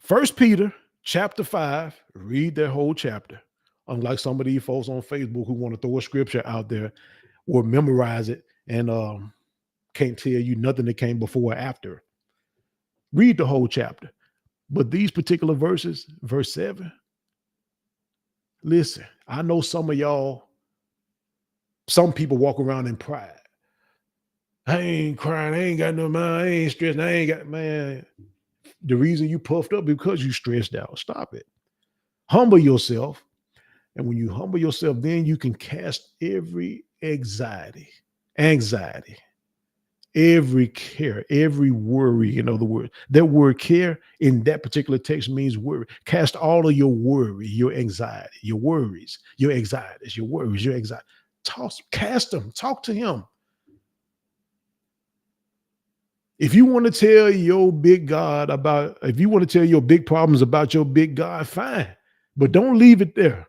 1 Peter chapter 5, read that whole chapter. Unlike some of these folks on Facebook who want to throw a scripture out there or memorize it and can't tell you nothing that came before or after. Read the whole chapter. But these particular verses, verse 7, listen, I know some of y'all, some people walk around in pride. I ain't crying. I ain't got no mind. I ain't stressed. I ain't got, man. The reason you puffed up because you stressed out. Stop it. Humble yourself. And when you humble yourself, then you can cast every anxiety, every care, every worry. In other words, that word care in that particular text means worry. Cast all of your worry, your anxiety, your worries, your anxieties, your worries, your anxiety. Cast them. Talk to him. If you want to tell your big God if you want to tell your big problems about your big God, fine. But don't leave it there.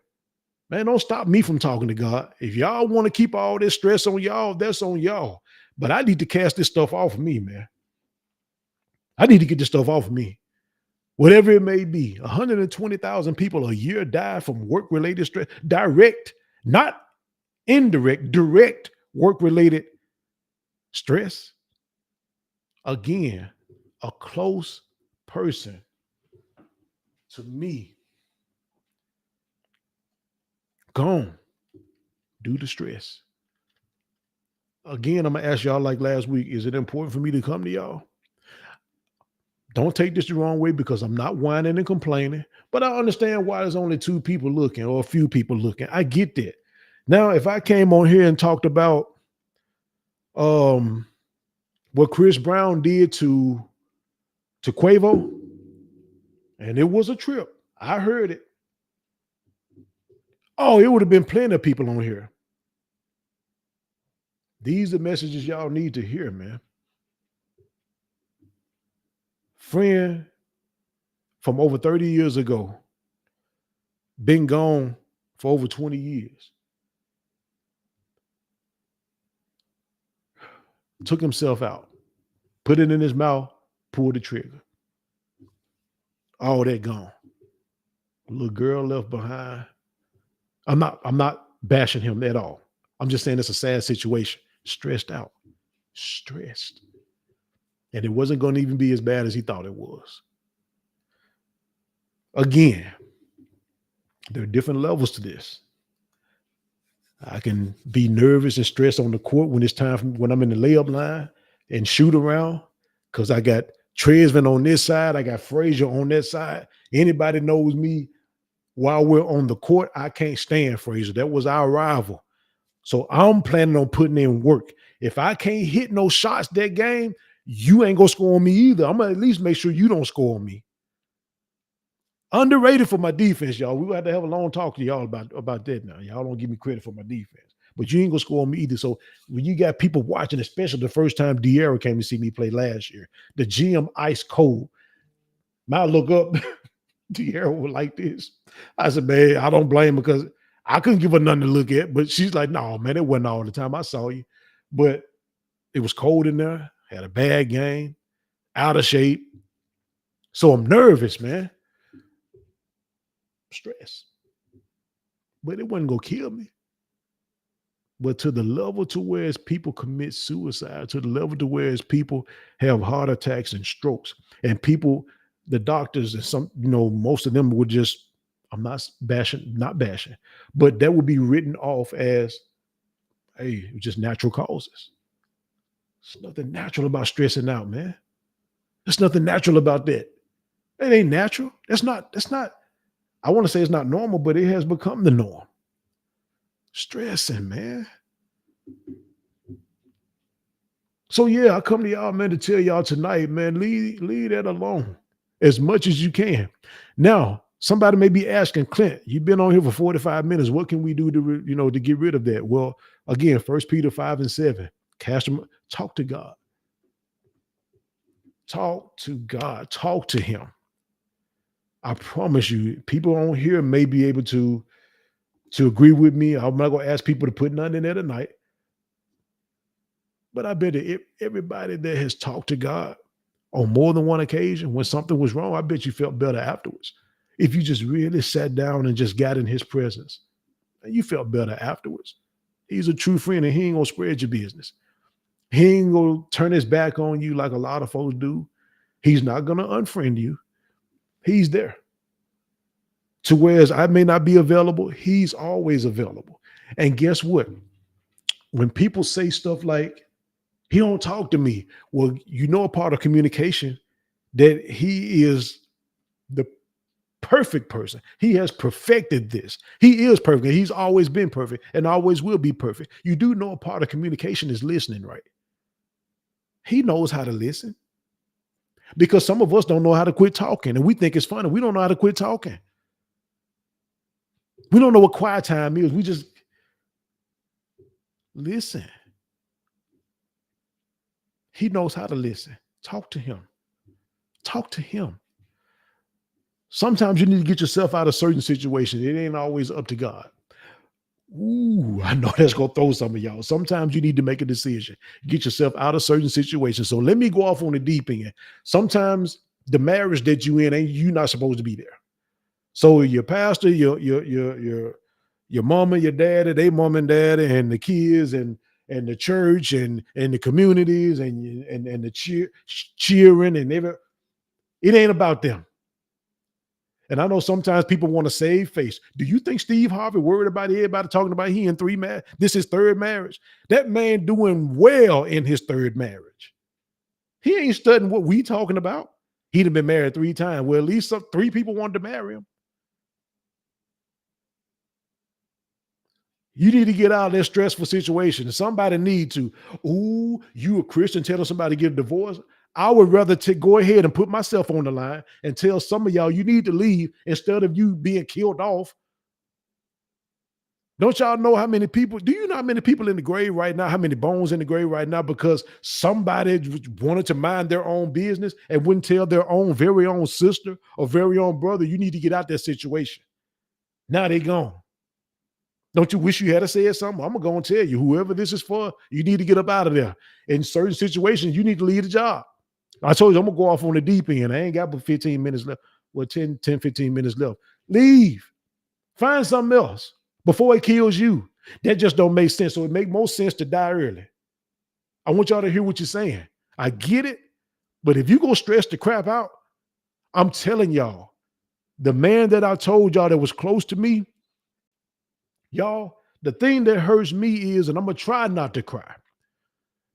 Man, don't stop me from talking to God. If y'all want to keep all this stress on y'all, that's on y'all. But I need to cast this stuff off of me, man. I need to get this stuff off of me. Whatever it may be, 120,000 people a year die from work-related stress. Direct, not indirect, direct work-related stress. Again, a close person to me gone due to stress. Again, I'm going to ask y'all like last week, is it important for me to come to y'all? Don't take this the wrong way because I'm not whining and complaining, but I understand why there's only 2 people looking or a few people looking. I get that. Now, if I came on here and talked about what Chris Brown did to Quavo, and it was a trip, I heard it. Oh, it would have been plenty of people on here. These are messages y'all need to hear, man. Friend from over 30 years ago, been gone for over 20 years. Took himself out, put it in his mouth, pulled the trigger. All that gone. A little girl left behind. I'm not bashing him at all. I'm just saying it's a sad situation. Stressed out. Stressed. and it wasn't going to even be as bad as he thought it was. Again, there are different levels to this. I can be nervous and stressed on the court when it's time when I'm in the layup line and shoot around because I got Tresvant on this side, I got Frazier on that side. Anybody knows me while we're on the court, I can't stand Frazier. That was our rival. So I'm planning on putting in work. If I can't hit no shots that game, you ain't gonna score on me either. I'm gonna at least make sure you don't score on me. Underrated for my defense, y'all. We will have to have a long talk to y'all about that now. Y'all don't give me credit for my defense, but you ain't gonna score on me either. So when you got people watching, especially the first time De'Ara came to see me play last year, the GM ice cold. I look up, De'Ara was like this. I said, man, I don't blame her because I couldn't give her nothing to look at. But she's like, no, man, it wasn't all the time. I saw you, but it was cold in there. Had a bad game, out of shape. So I'm nervous, man. Stress. But it wasn't gonna kill me. But to the level to where as people commit suicide, to the level to where as people have heart attacks and strokes, and people, the doctors and some, most of them would just, I'm not bashing, but that would be written off as, hey, just natural causes. There's nothing natural about stressing out, man. There's nothing natural about that. It ain't natural. That's not, I want to say it's not normal, but it has become the norm. Stressing, man. So yeah, I come to y'all, man, to tell y'all tonight, man, leave that alone as much as you can. Now, somebody may be asking, Clint, you've been on here for 45 minutes. What can we do to get rid of that? Well, again, 1 Peter 5:7, talk to God. Talk to God. Talk to him. I promise you, people on here may be able to agree with me. I'm not going to ask people to put nothing in there tonight. But I bet everybody that has talked to God on more than one occasion when something was wrong, I bet you felt better afterwards. If you just really sat down and just got in his presence, and you felt better afterwards. He's a true friend and he ain't going to spread your business. He ain't going to turn his back on you like a lot of folks do. He's not going to unfriend you. He's there. To whereas I may not be available, he's always available. And guess what? When people say stuff like, he don't talk to me. Well, a part of communication that he is the perfect person. He has perfected this. He is perfect. He's always been perfect and always will be perfect. You do know a part of communication is listening, right? He knows how to listen because some of us don't know how to quit talking and we think it's funny. We don't know how to quit talking. We don't know what quiet time is. We just listen. He knows how to listen. Talk to him. Talk to him. Sometimes you need to get yourself out of certain situations. It ain't always up to God. Ooh, I know that's going to throw some of y'all. Sometimes you need to make a decision. Get yourself out of certain situations. So let me go off on the deep end. Sometimes the marriage that you in, you're not supposed to be there. So your pastor, your mama, your daddy, they mom and daddy, and the kids, and the church, and the communities, and the cheering, and it ain't about them. And I know sometimes people want to save face. Do you think Steve Harvey worried about everybody talking about he in this is third marriage? That man doing well in his third marriage. He ain't studying what we talking about. He'd have been married 3 times. Well, at least 3 people wanted to marry him. You need to get out of that stressful situation. Somebody need to, you a Christian telling somebody to get a divorce? I would rather go ahead and put myself on the line and tell some of y'all you need to leave instead of you being killed off. Don't y'all know how many people, do you know how many people in the grave right now, how many bones in the grave right now because somebody wanted to mind their own business and wouldn't tell their very own sister or very own brother, you need to get out that situation. Now they gone. Don't you wish you had to say something? I'm going to go and tell you, whoever this is for, you need to get up out of there. In certain situations, you need to leave the job. I told you, I'm going to go off on the deep end. I ain't got but 15 minutes left. Well, 15 minutes left. Leave. Find something else before it kills you. That just don't make sense. So it make most sense to die early. I want y'all to hear what you're saying. I get it. But if you go stress the crap out, I'm telling y'all, the man that I told y'all that was close to me, y'all, the thing that hurts me is, and I'm gonna try not to cry.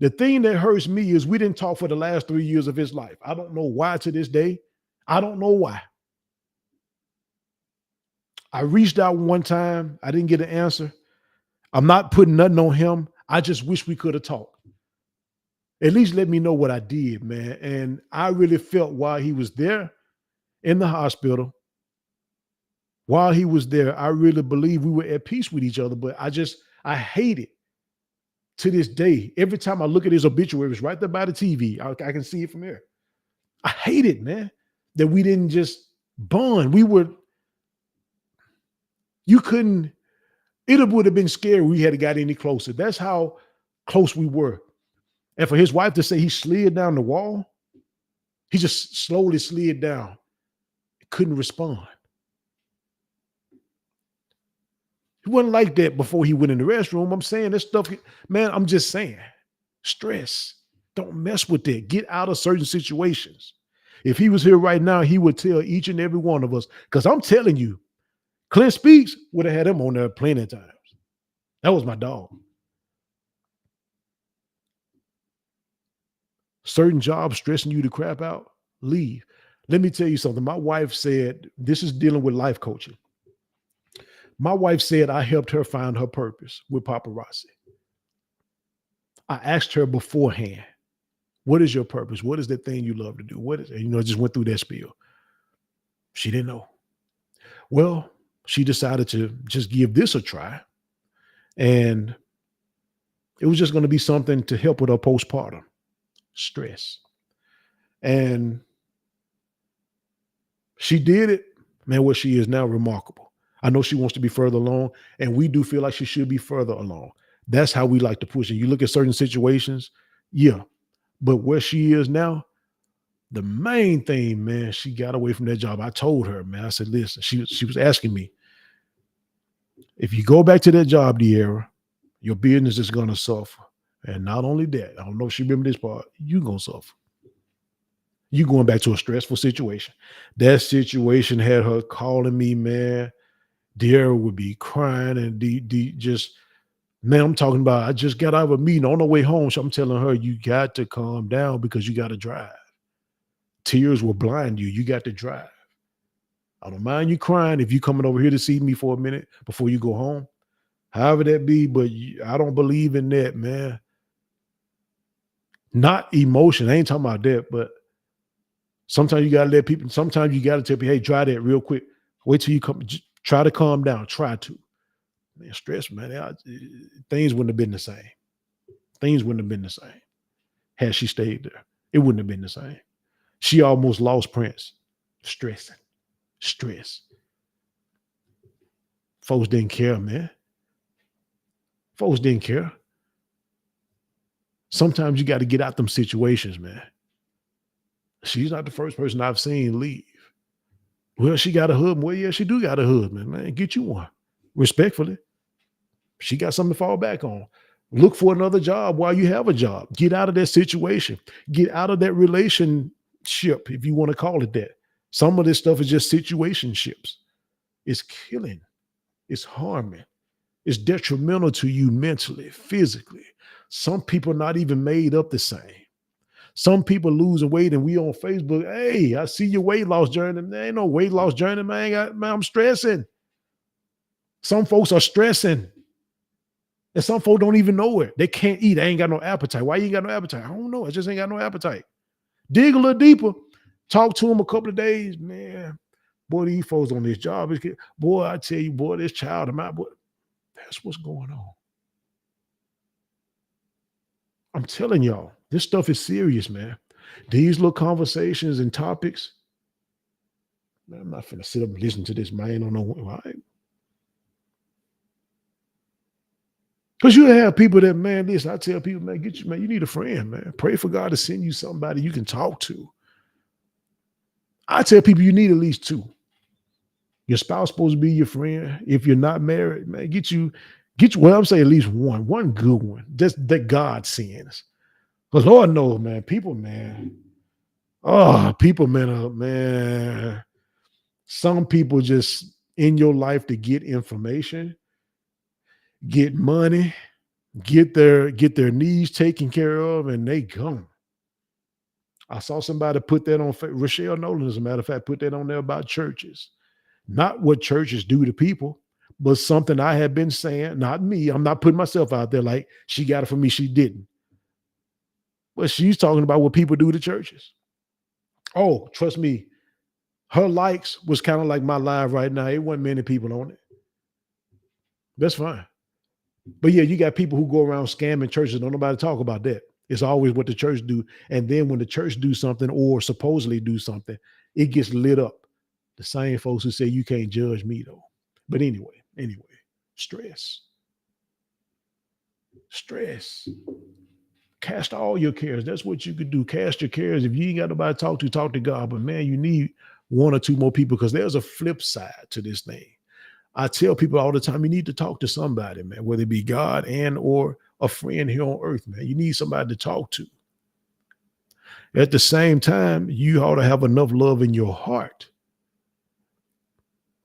The thing that hurts me is we didn't talk for the last 3 years of his life. I don't know why to this day. I don't know why. I reached out one time. I didn't get an answer. I'm not putting nothing on him. I just wish we could have talked. At least let me know what I did, man. And I really felt while he was there in the hospital, while he was there, I really believe we were at peace with each other. But I hate it to this day. Every time I look at his obituary, it's right there by the TV. I can see it from here. I hate it, man, that we didn't just bond. You couldn't, it would have been scary if we had got any closer. That's how close we were. And for his wife to say he slid down the wall, he just slowly slid down. Couldn't respond. He wasn't like that before he went in the restroom. I'm saying this stuff, man, I'm just saying. Stress. Don't mess with that. Get out of certain situations. If he was here right now, he would tell each and every one of us, because I'm telling you, Clint Speaks would have had him on there plenty of times. That was my dog. Certain jobs stressing you to crap out, leave. Let me tell you something. My wife said, this is dealing with life coaching. My wife said I helped her find her purpose with paparazzi. I asked her beforehand, what is your purpose? What is that thing you love to do? What is it? I just went through that spiel. She didn't know. Well, she decided to just give this a try. And it was just going to be something to help with her postpartum stress. And she did it. Man, where she is now, remarkable. I know she wants to be further along, and we do feel like she should be further along. That's how we like to push it. You look at certain situations, yeah. But where she is now, the main thing, man, she got away from that job. I told her, man, I said, listen, she was asking me, if you go back to that job, De'Ara, your business is going to suffer. And not only that, I don't know if she remember this part, you're going to suffer. You going back to a stressful situation. That situation had her calling me, man. De'Ara would be crying and just, man, I'm talking about, I just got out of a meeting on the way home. So I'm telling her, you got to calm down because you got to drive. Tears will blind you. You got to drive. I don't mind you crying if you coming over here to see me for a minute before you go home. However that be, but I don't believe in that, man. Not emotion. I ain't talking about that, but sometimes you got to let people, sometimes you got to tell people, hey, try that real quick. Wait till you come, just try to calm down. Try to. Man, stress, man. Things wouldn't have been the same. Things wouldn't have been the same had she stayed there. It wouldn't have been the same. She almost lost Prince. Stress. Folks didn't care, man. Folks didn't care. Sometimes you got to get out them situations, man. She's not the first person I've seen leave. Well, she got a husband. Well, yeah, she do got a husband, man. Get you one. Respectfully. She got something to fall back on. Look for another job while you have a job. Get out of that situation. Get out of that relationship, if you want to call it that. Some of this stuff is just situationships. It's killing. It's harming. It's detrimental to you mentally, physically. Some people are not even made up the same. Some people losing weight and we on Facebook, hey, I see your weight loss journey. There ain't no weight loss journey, man. I'm stressing. Some folks are stressing. And some folks don't even know it. They can't eat. I ain't got no appetite. Why you ain't got no appetite? I don't know. I just ain't got no appetite. Dig a little deeper. Talk to them a couple of days. Man, boy, these folks on this job. Boy, I tell you, boy, this child of mine, boy, that's what's going on. I'm telling y'all, this stuff is serious, man. These little conversations and topics, man, I'm not finna sit up and listen to this, man. I don't know why. Because you have people that, man, listen, I tell people, man, you need a friend, man. Pray for God to send you somebody you can talk to. I tell people you need at least two. Your spouse supposed to be your friend. If you're not married, man, get you, well, I'm saying at least one good one. Just that God sends. Because Lord knows, man, people, man, Oh, people, man, man. Some people just in your life to get information, get money, get their needs taken care of, and they gone. I saw somebody put that on Rochelle Nolan, as a matter of fact, put that on there about churches. Not what churches do to people, but something I had been saying, not me. I'm not putting myself out there like she got it from me, she didn't. But she's talking about what people do to churches. Oh, trust me, her likes was kind of like my live right now. It wasn't many people on it. That's fine. But yeah, you got people who go around scamming churches. Don't nobody talk about that. It's always what the church do. And then when the church do something or supposedly do something, it gets lit up. The same folks who say you can't judge me though. But anyway, stress, stress. Cast all your cares. That's what you could do. Cast your cares. If you ain't got nobody to talk to God. But man, you need one or two more people because there's a flip side to this thing. I tell people all the time, you need to talk to somebody, man, whether it be God and or a friend here on earth, man. You need somebody to talk to. At the same time, you ought to have enough love in your heart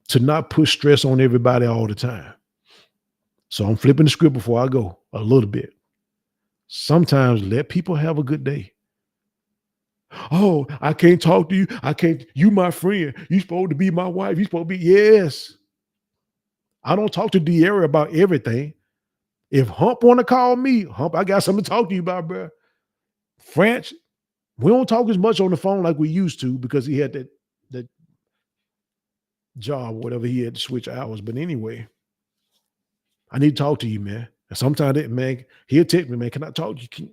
to not put stress on everybody all the time. So I'm flipping the script before I go a little bit. Sometimes let people have a good day. Oh, I can't talk to you. I can't. You my friend. You supposed to be my wife. You supposed to be. Yes. I don't talk to De'Ara about everything. If Hump want to call me, Hump, I got something to talk to you about, bro. French, we don't talk as much on the phone like we used to because he had that job, whatever he had to switch hours. But anyway, I need to talk to you, man. And sometimes that man, he'll text me, man, can I talk to you?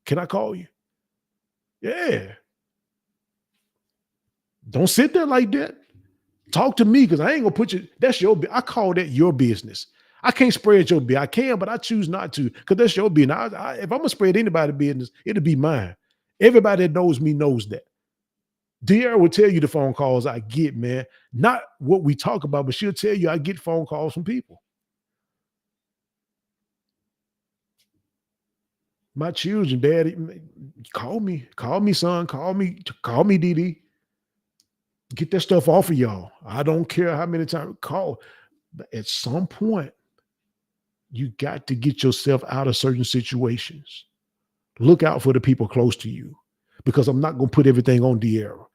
Can I call you? Yeah. Don't sit there like that. Talk to me because I ain't gonna put you. That's your. I call that your business. I can't spread your business. I can, but I choose not to because that's your business. If I'm gonna spread anybody's business, it'll be mine. Everybody that knows me knows that. De'Ara will tell you the phone calls I get, man. Not what we talk about, but she'll tell you I get phone calls from people. My children, daddy, call me, son, call me, Dee. Get that stuff off of y'all. I don't care how many times call. But at some point, you got to get yourself out of certain situations. Look out for the people close to you because I'm not going to put everything on De'Ara.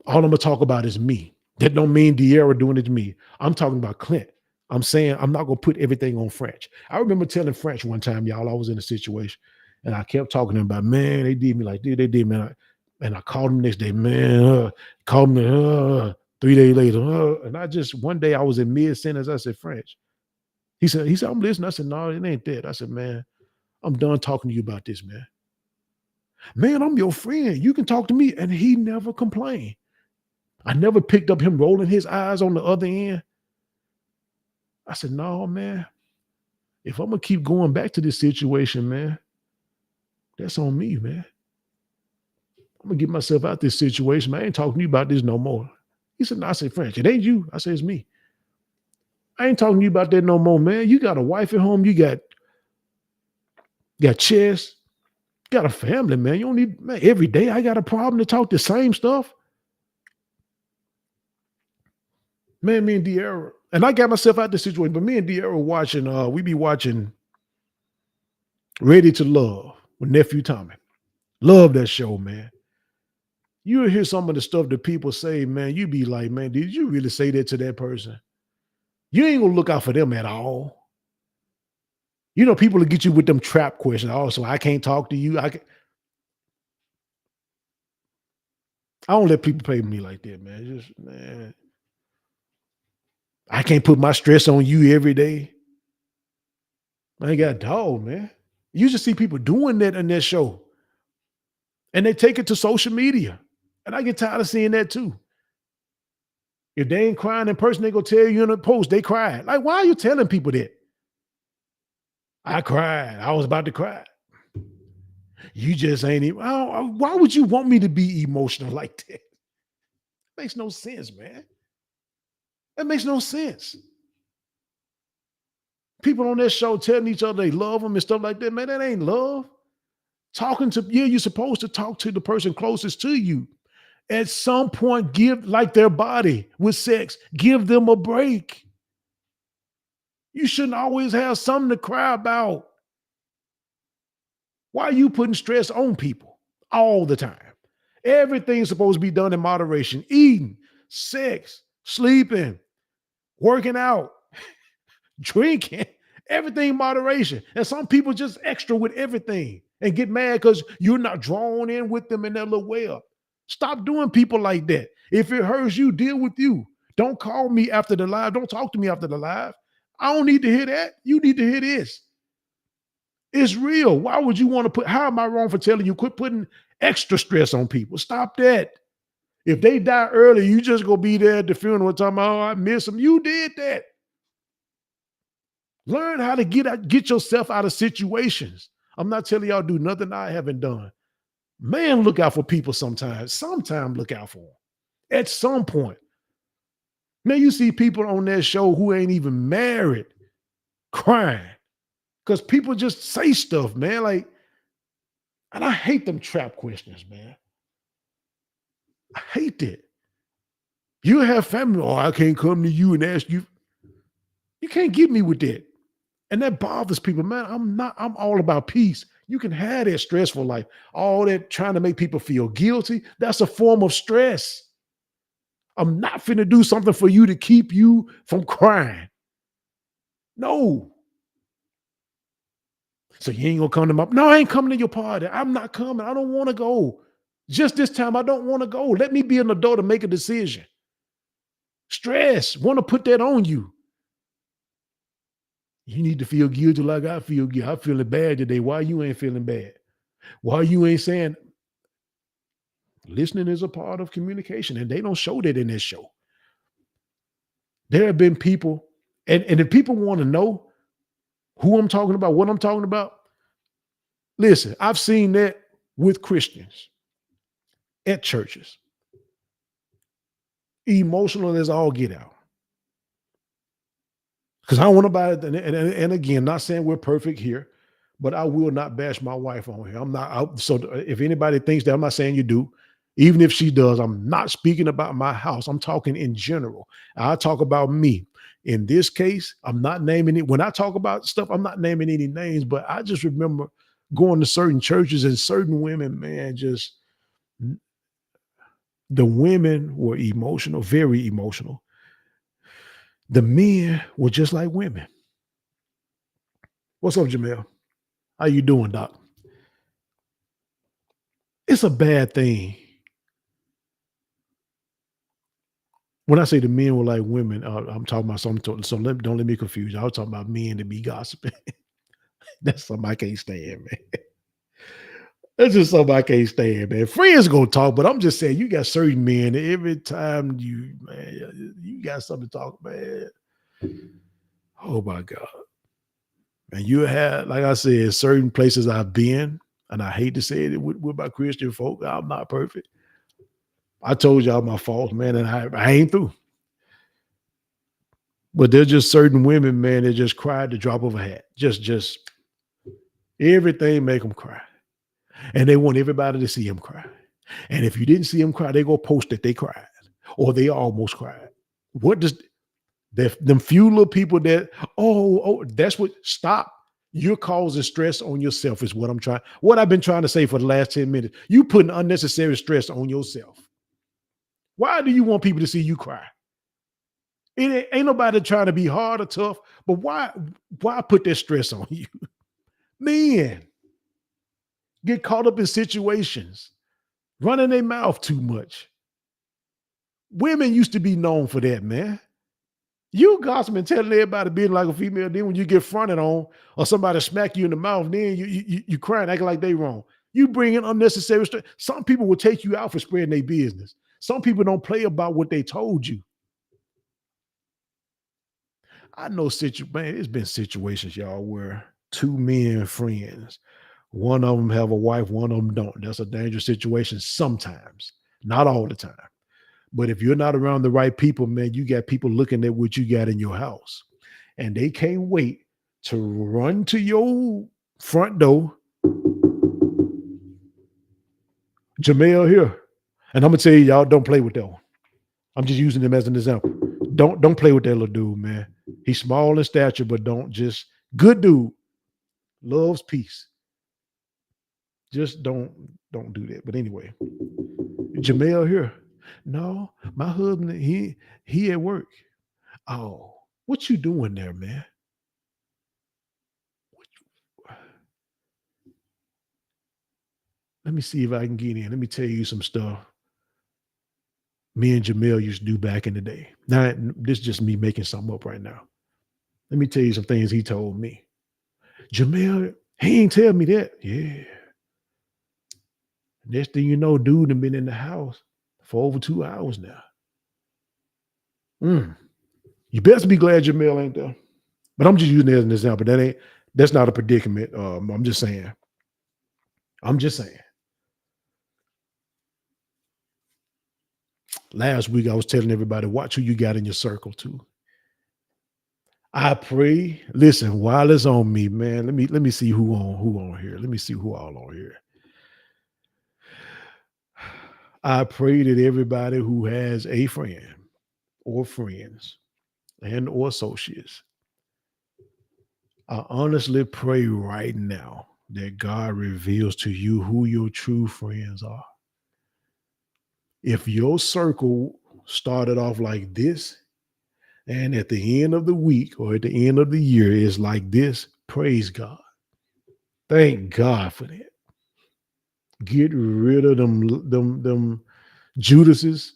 All I'm going to talk about is me. That don't mean De'Ara doing it to me. I'm talking about Clint. I'm saying I'm not going to put everything on French. I remember telling French one time, y'all, I was in a situation and I kept talking to him about, man, they did me like this, they did, man. And I called him next day, man, called me 3 days later. And I just, one day I was in mid sentence. I said, French. He said, I'm listening. I said, no, it ain't that. I said, man, I'm done talking to you about this, man. Man, I'm your friend. You can talk to me. And he never complained. I never picked up him rolling his eyes on the other end. I said, no, man, if I'm going to keep going back to this situation, man, that's on me, man. I'm going to get myself out this situation. Man, I ain't talking to you about this no more. He said, no, I said, French, it ain't you. I said, it's me. I ain't talking to you about that no more, man. You got a wife at home. You got chess. You got a family, man. You don't need, man, every day I got a problem to talk the same stuff. Man, me and De'Ara, and I got myself out the situation, but me and De'Ara watching, we be watching Ready to Love with Nephew Tommy. Love that show, man. You hear some of the stuff that people say, man, you be like, man, did you really say that to that person? You ain't gonna look out for them at all. You know, people will get you with them trap questions. Oh, so I can't talk to you. I don't let people play with me like that, man. Just man, I can't put my stress on you every day. I ain't got a dog, man. You just see people doing that in that show. And they take it to social media. And I get tired of seeing that too. If they ain't crying in person, they go tell you in a post they cried. Like, why are you telling people that? I cried. I was about to cry. You just ain't even. Why would you want me to be emotional like that? Makes no sense, man. That makes no sense. People on that show telling each other they love them and stuff like that, man. That ain't love. Yeah, you're supposed to talk to the person closest to you. At some point, give like their body with sex, give them a break. You shouldn't always have something to cry about. Why are you putting stress on people all the time? Everything's supposed to be done in moderation. Eating, sex, sleeping, working out, drinking, everything in moderation. And some people just extra with everything and get mad because you're not drawn in with them in their little well. Stop doing people like that. If it hurts you, deal with you. Don't call me after the live. Don't talk to me after the live. I don't need to hear that. You need to hear this. It's real. Why would you want to put, how am I wrong for telling you quit putting extra stress on people? Stop that. If they die early, you just go be there at the funeral talking about, oh, I miss them. You did that. Learn how to get yourself out of situations. I'm not telling y'all do nothing I haven't done. Man, look out for people sometimes. Sometimes look out for them. At some point. Man, you see people on that show who ain't even married crying because people just say stuff, man. Like, and I hate them trap questions, man. I hate that. You have family. Oh, I can't come to you and ask you. You can't get me with that. And that bothers people, man. I'm all about peace. You can have that stressful life. All that trying to make people feel guilty. That's a form of stress. I'm not finna do something for you to keep you from crying. No. So you ain't gonna come to my, no, I ain't coming to your party. I'm not coming. I don't want to go. Just this time, I don't want to go. Let me be an adult and make a decision. Stress, want to put that on you. You need to feel guilty like I feel guilty. I'm feeling bad today. Why you ain't feeling bad? Why you ain't saying listening is a part of communication? And they don't show that in this show. There have been people, and if people want to know who I'm talking about, what I'm talking about, listen, I've seen that with Christians at churches. Emotional as all get out. Because I don't want nobody, and again, not saying we're perfect here, but I will not bash my wife on here. I'm not out. So if anybody thinks that, I'm not saying you do. Even if she does, I'm not speaking about my house. I'm talking in general. I talk about me. In this case, I'm not naming it. When I talk about stuff, I'm not naming any names, but I just remember going to certain churches and certain women, man, just the women were emotional, very emotional. The men were just like women. What's up, Jamel? How you doing, Doc? It's a bad thing. When I say the men were like women, I'm talking about something. So don't let me confuse you. I was talking about men to be gossiping. That's something I can't stand, man. That's just something I can't stand, man. Friends gonna talk, but I'm just saying you got certain men. Every time you got something to talk, man. Oh my God. And you have, like I said, certain places I've been, and I hate to say it with my Christian folk. I'm not perfect. I told y'all my fault, man, and I ain't through. But there's just certain women, man, that just cry at the drop of a hat. Just everything make them cry. And they want everybody to see them cry. And if you didn't see them cry, they go post that they cried or they almost cried. What does them few little people that, that's what, stop. You're causing stress on yourself is what I've been trying to say for the last 10 minutes. You putting unnecessary stress on yourself. Why do you want people to see you cry? It ain't nobody trying to be hard or tough, but why put that stress on you? Men get caught up in situations, running their mouth too much. Women used to be known for that, man. You gossiping, telling everybody being like a female. Then when you get fronted on or somebody smack you in the mouth, then you crying, acting like they wrong. You bring in unnecessary stress. Some people will take you out for spreading their business. Some people don't play about what they told you. I know man, it's been situations, y'all, where two men friends, one of them have a wife, one of them don't. That's a dangerous situation sometimes, not all the time. But if you're not around the right people, man, you got people looking at what you got in your house, and they can't wait to run to your front door Jamel here. And I'm gonna tell you, y'all don't play with that one. I'm just using him as an example. Don't play with that little dude, man. He's small in stature, but don't just good dude. Loves peace. Just don't do that. But anyway, Jamel here. No, my husband, he at work. Oh, what you doing there, man? Let me see if I can get in. Let me tell you some stuff me and Jamel used to do back in the day. Now, this is just me making something up right now. Let me tell you some things he told me. Jamel, he ain't tell me that. Yeah. Next thing you know, dude done been in the house for over 2 hours now. Mm. You best be glad Jamel ain't there. But I'm just using it as an example. That's not a predicament. I'm just saying. I'm just saying. Last week I was telling everybody, watch who you got in your circle too. I pray. Listen, while it's on me, man, let me see who on here. Let me see who all on here. I pray that everybody who has a friend or friends and or associates, I honestly pray right now that God reveals to you who your true friends are. If your circle started off like this, and at the end of the week or at the end of the year is like this, praise God. Thank God for that. Get rid of them Judases.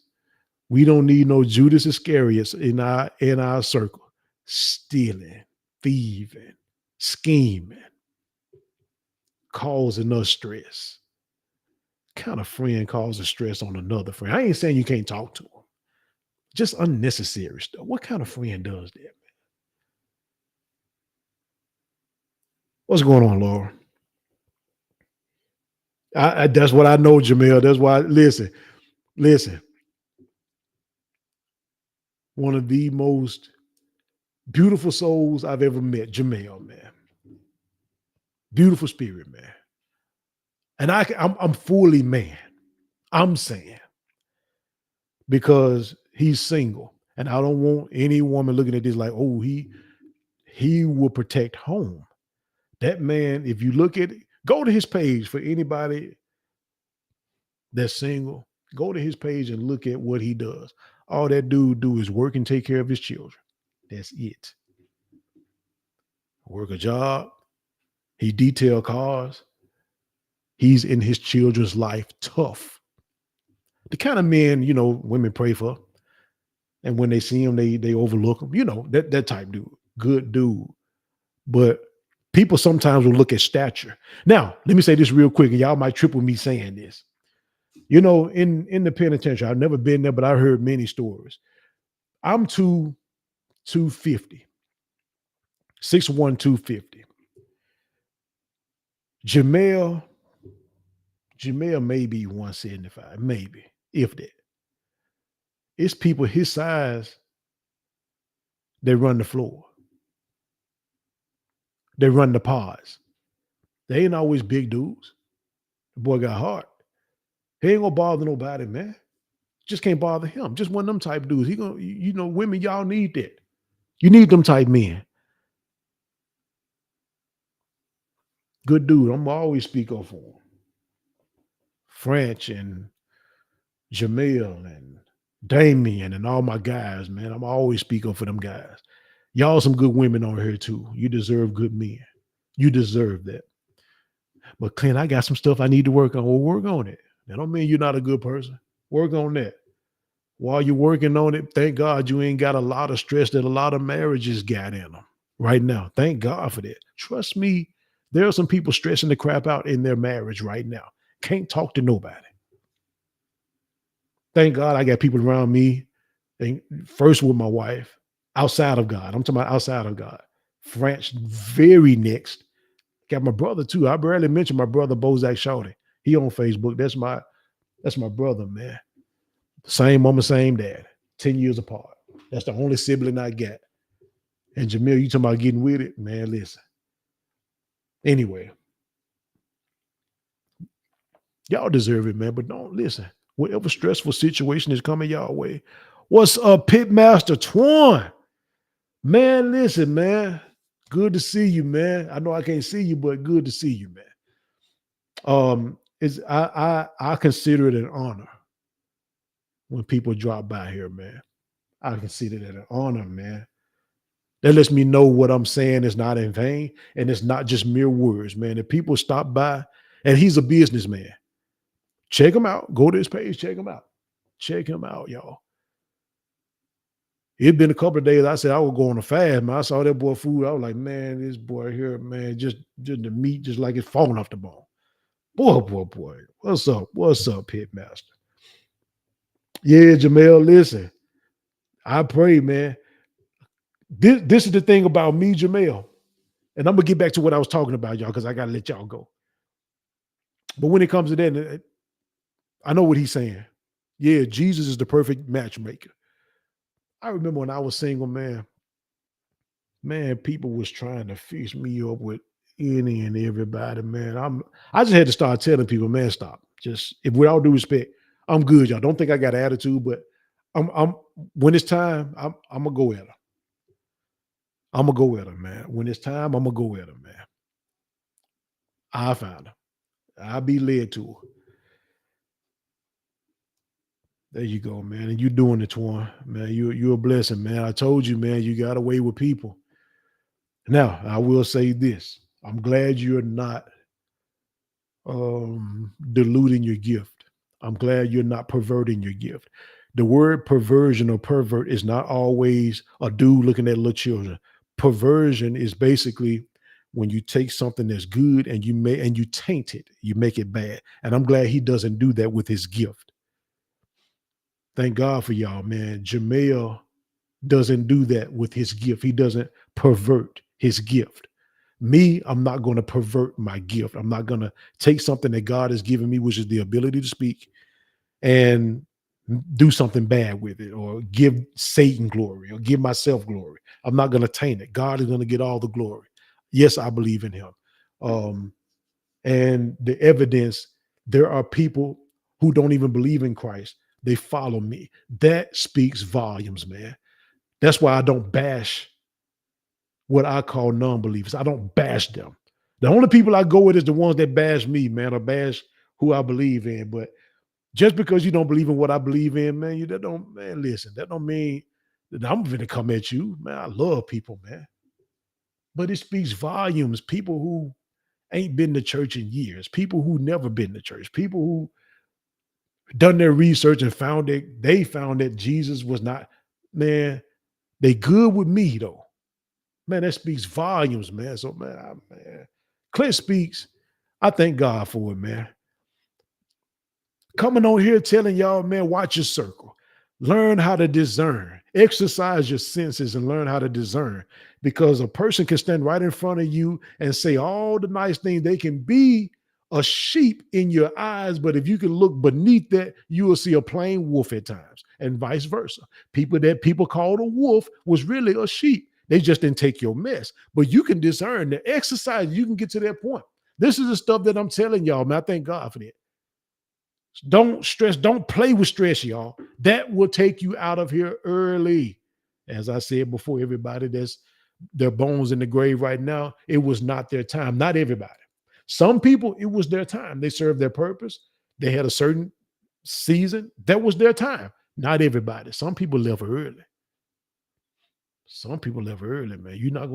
We don't need no Judas Iscariots in our circle. Stealing, thieving, scheming, causing us stress. Kind of friend causes stress on another friend? I ain't saying you can't talk to them. Just unnecessary stuff. What kind of friend does that? What's going on, Laura? That's what I know, Jamel. That's why. Listen. One of the most beautiful souls I've ever met, Jamel, man. Beautiful spirit, man. And I'm fully man. I'm saying because he's single, and I don't want any woman looking at this like, oh, he will protect home. That man, if you look at it, go to his page for anybody that's single. Go to his page and look at what he does. All that dude do is work and take care of his children. That's it. Work a job. He detail cars. He's in his children's life tough. The kind of men, women pray for. And when they see him, they overlook him. That type dude. Good dude. But people sometimes will look at stature. Now, let me say this real quick, and y'all might triple me saying this. In the penitentiary, I've never been there, but I heard many stories. I'm 250, 6'1", 250. Jamel may be 175, maybe, if that. It's people his size that run the floor. They run the pods. They ain't always big dudes. The boy got heart. He ain't gonna bother nobody, man. Just can't bother him. Just one of them type dudes. He gonna, women, y'all need that. You need them type men. Good dude. I'm always speak up for him. French and Jamil and Damien and all my guys, man. I'm always speak up for them guys. Y'all some good women on here too. You deserve good men. You deserve that. But Clint, I got some stuff I need to work on. Well, work on it. That don't mean you're not a good person. Work on that. While you're working on it, thank God you ain't got a lot of stress that a lot of marriages got in them right now. Thank God for that. Trust me, there are some people stressing the crap out in their marriage right now. Can't talk to nobody. Thank God I got people around me. First with my wife, outside of God. I'm talking about outside of God. French, very next. Got my brother too. I barely mentioned my brother Bozak Shawty. He on Facebook. That's my brother, man. Same mama, same dad. 10 years apart. That's the only sibling I got. And Jamil, you talking about getting with it? Man, listen. Anyway, Y'all deserve it, man. But don't listen. Whatever stressful situation is coming y'all way. What's up, Pitmaster Twan? Man, listen, man. Good to see you, man. I know I can't see you, but good to see you, man. Is I consider it an honor when people drop by here, man. I consider it an honor, man. That lets me know what I'm saying is not in vain and it's not just mere words, man. If people stop by, and he's a businessman, check him out. Go to his page, check him out. Check him out, y'all. It'd been a couple of days. I said I would go on a fast, man. I saw that boy food. I was like, man, this boy here, man, just the meat, just like it's falling off the bone. Boy. What's up? What's up, Pitmaster? Yeah, Jamel, listen. I pray, man. This is the thing about me, Jamel. And I'm gonna get back to what I was talking about, y'all, because I gotta let y'all go. But when it comes to that, I know what he's saying. Yeah, Jesus is the perfect matchmaker. I remember when I was single, man, people was trying to fix me up with any and everybody, man. I just had to start telling people, man, stop. Just if with all due respect, I'm good, y'all. Don't think I got an attitude, but I'm when it's time, I'm gonna go at her. I'm gonna go at her, man. When it's time, I'm gonna go at her, man. I find her. I'll be led to her. There you go, man. And you doing it, Twan. Man, you're a blessing, man. I told you, man, you got away with people. Now, I will say this. I'm glad you're not diluting your gift. I'm glad you're not perverting your gift. The word perversion or pervert is not always a dude looking at little children. Perversion is basically when you take something that's good and you taint it, you make it bad. And I'm glad he doesn't do that with his gift. Thank God for y'all, man. Jamel doesn't do that with his gift. He doesn't pervert his gift. Me, I'm not going to pervert my gift. I'm not going to take something that God has given me, which is the ability to speak, and do something bad with it or give Satan glory or give myself glory. I'm not going to taint it. God is going to get all the glory. Yes, I believe in him. And the evidence, there are people who don't even believe in Christ. They follow me. That speaks volumes, man. That's why I don't bash what I call non-believers. I don't bash them. The only people I go with is the ones that bash me, man, or bash who I believe in. But just because you don't believe in what I believe in, man, that don't, man, listen, that don't mean that I'm going to come at you, man. I love people, man. But it speaks volumes. People who ain't been to church in years, people who never been to church, people who done their research and found that Jesus was not, man, they good with me though. Man, that speaks volumes, man. So, man, Clint speaks. I thank God for it, man. Coming on here telling y'all, man, watch your circle. Learn how to discern. Exercise your senses and learn how to discern. Because a person can stand right in front of you and say all the nice things. They can be a sheep in your eyes, but if you can look beneath that, you will see a plain wolf at times, and vice versa. People that people called a wolf was really a sheep. They just didn't take your mess. But you can discern the exercise, you can get to that point. This is the stuff that I'm telling y'all, man. I thank God for that. Don't stress, don't play with stress, y'all. That will take you out of here early. As I said before, everybody that's their bones in the grave right now, it was not their time. Not everybody. Some people, it was their time. They served their purpose. They had a certain season. That was their time. Not everybody. Some people left early. Some people left early, man. You're not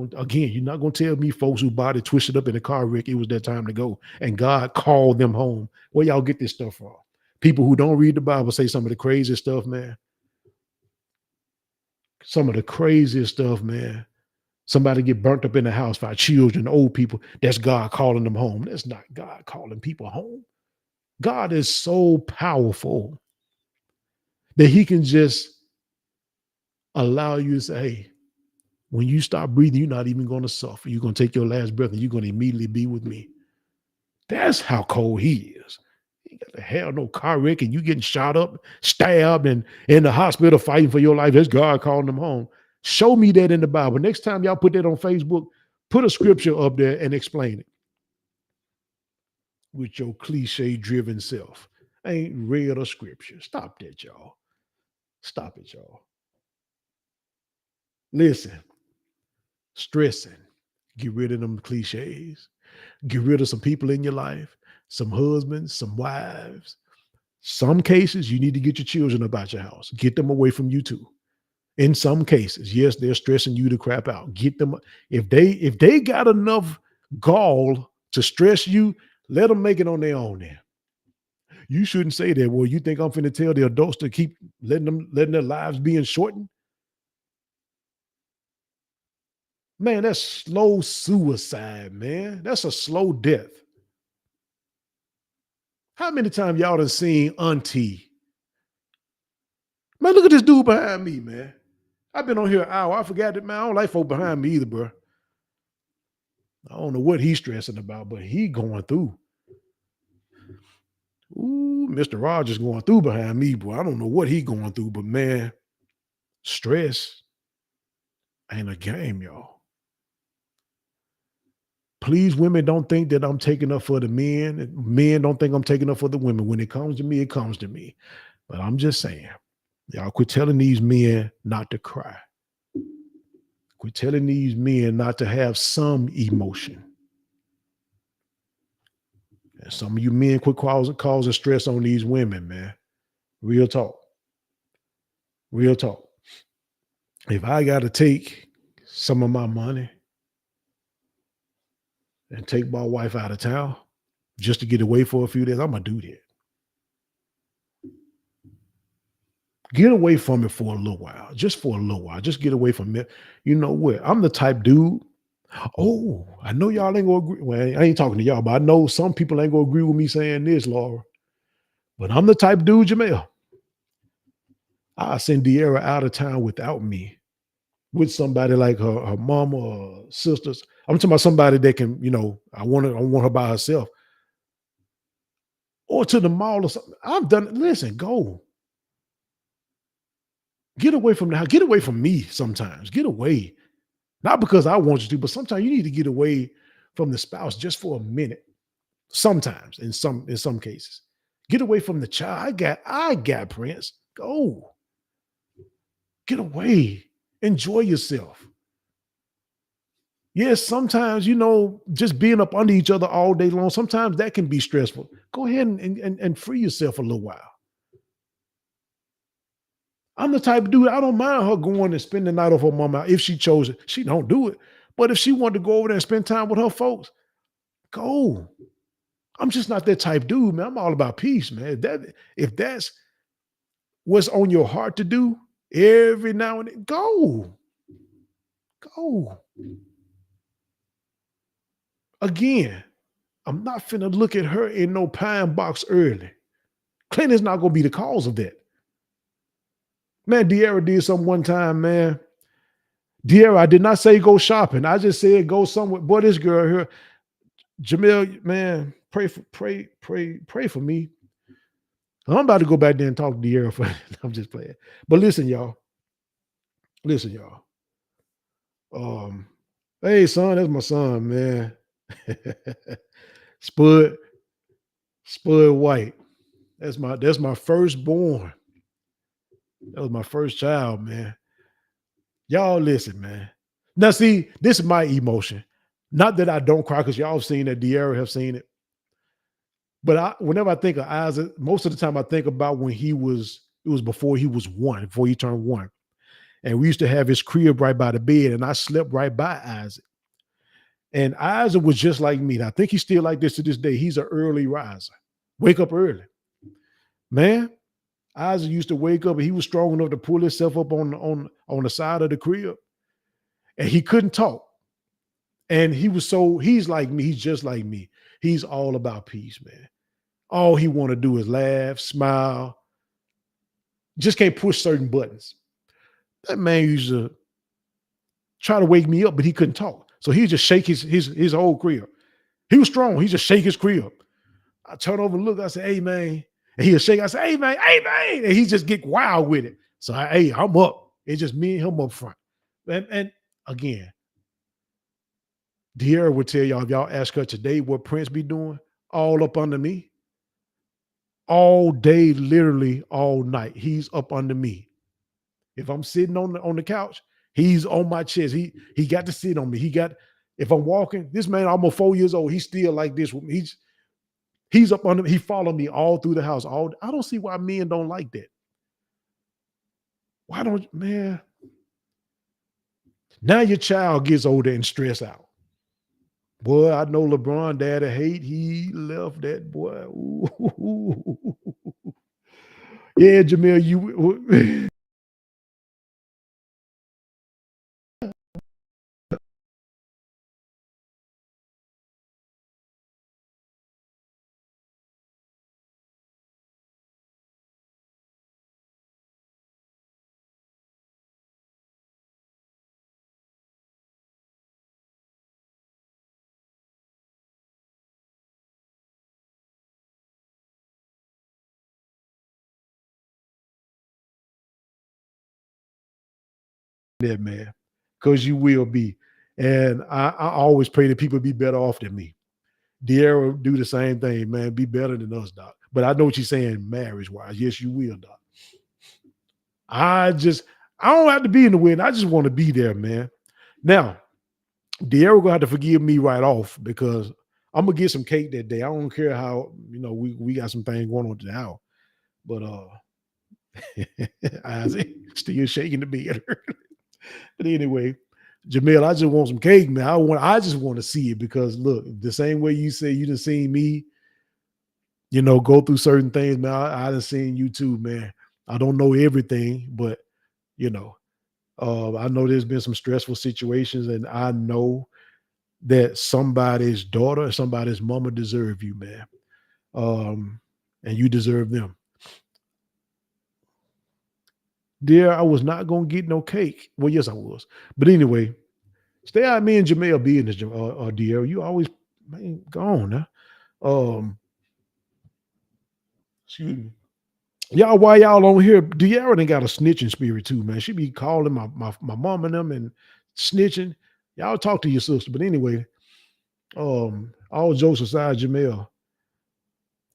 gonna tell me folks who body twisted up in a car wreck, it was their time to go. And God called them home. Where y'all get this stuff from? People who don't read the Bible say some of the craziest stuff, man. Some of the craziest stuff, man. Somebody get burnt up in the house by children, old people. That's God calling them home. That's not God calling people home. God is so powerful that he can just allow you to say, hey, when you stop breathing, you're not even going to suffer. You're going to take your last breath and you're going to immediately be with me. That's how cold he is. He ain't got to hell no car wreck and you getting shot up, stabbed, and in the hospital fighting for your life. That's God calling them home. Show me that in the Bible. Next time y'all put that on Facebook, put a scripture up there and explain it. with your cliche driven self. Ain't read a scripture. Stop that, y'all. Stop it, y'all. Listen, stressing. Get rid of them cliches. Get rid of some people in your life, some husbands, some wives. Some cases, you need to get your children up out your house. Get them away from you too. In some cases, yes, they're stressing you to crap out. Get them if they got enough gall to stress you, let them make it on their own then. You shouldn't say that. Well, you think I'm finna tell the adults to keep letting their lives being shortened? Man, that's slow suicide, man. That's a slow death. How many times y'all done seen Auntie? Man, look at this dude behind me, man. I've been on here an hour. I forgot that, man. I don't like folk behind me either, bro. I don't know what he's stressing about, but he going through. Ooh, Mr. Rogers going through behind me, boy. I don't know what he going through, but man, stress ain't a game, y'all. Please, women, don't think that I'm taking up for the men. And men don't think I'm taking up for the women. When it comes to me, it comes to me. But I'm just saying, y'all quit telling these men not to cry. Quit telling these men not to have some emotion. And some of you men quit causing stress on these women, man. Real talk. Real talk. If I got to take some of my money and take my wife out of town just to get away for a few days, I'm going to do that. Get away from it for a little while, just for a little while. Just get away from it. You know what? I'm the type dude. Oh, I know y'all ain't gonna agree. Well, I ain't talking to y'all, but I know some people ain't gonna agree with me saying this, Laura. But I'm the type dude, Jamel. I send De'Ara out of town without me, with somebody like her mama or sisters. I'm talking about somebody that can, I want her by herself. Or to the mall or something. I'm done. Listen, go. Get away from the house. Get away from me sometimes. Get away. Not because I want you to, but sometimes you need to get away from the spouse just for a minute. Sometimes, in some cases. Get away from the child. I got Prince. Go. Get away. Enjoy yourself. Yes, sometimes, just being up under each other all day long, sometimes that can be stressful. Go ahead and free yourself a little while. I'm the type of dude, I don't mind her going and spend the night with her mama if she chose it. She don't do it. But if she wanted to go over there and spend time with her folks, go. I'm just not that type dude, man. I'm all about peace, man. If that's what's on your heart to do every now and then, go. Go. Again, I'm not finna look at her in no pine box early. Clinton's not gonna be the cause of that. Man, De'Ara did something one time, man. De'Ara, I did not say go shopping. I just said go somewhere. Boy, this girl here, Jamel, man, pray for me. I'm about to go back there and talk to De'Ara for I'm just playing. But listen, y'all. Listen, y'all. Hey, son, that's my son, man. Spud, Spud White. That's my firstborn. That was my first child, man. Y'all listen, man. Now, see, this is my emotion. Not that I don't cry, because y'all have seen that, De'Ara have seen it. But whenever I think of Isaac, most of the time I think about when it was before he was one, before he turned one. And we used to have his crib right by the bed, and I slept right by Isaac. And Isaac was just like me. And I think he's still like this to this day. He's an early riser. Wake up early. Man, Isaac used to wake up and he was strong enough to pull himself up on the side of the crib. And he couldn't talk. And he's like me. He's just like me. He's all about peace, man. All he want to do is laugh, smile. Just can't push certain buttons. That man used to try to wake me up, but he couldn't talk. So he'd just shake his whole crib. He was strong. He just shake his crib. I turn over and look. I say, hey, man. And he'll shake. I say, hey, man, hey, man. And he just get wild with it. So, I'm up. It's just me and him up front. And again, De'Ara would tell y'all, if y'all ask her today what Prince be doing, all up under me, all day, literally all night. He's up under me. If I'm sitting on the couch, he's on my chest. He got to sit on me. He got if I'm walking, this man almost 4 years old. He's still like this with me. He's up under me. He followed me all through the house. All I don't see why men don't like that. Why don't man? Now your child gets older and stress out. Boy, I know LeBron daddy hate he left that boy. Ooh. Yeah, Jamil, you that man, because you will be. And I always pray that people be better off than me. De'Ara do the same thing, man. Be better than us, Doc. But I know what you're saying, marriage wise. Yes, you will, Doc. I just I don't have to be in the wedding. I just want to be there, man. Now, De'Ara gonna have to forgive me right off because I'm gonna get some cake that day. I don't care how we got some things going on now, but Isaac still shaking the bed. But anyway, Jamil, I just want some cake, man. I just want to see it because look, the same way you say you done seen me, go through certain things, man. I done seen you too, man. I don't know everything, but you know, I know there's been some stressful situations, and I know that somebody's daughter, somebody's mama deserve you, man. Um, and you deserve them. Dear, I was not gonna get no cake. Well, yes, I was. But anyway, stay out of me and Jamel business, dear. You always man, go on now. Um, excuse me. Y'all, why y'all on here? De'Ara done got a snitching spirit too, man. She be calling my mom and them and snitching. Y'all talk to your sister. But anyway, all jokes aside, Jamel,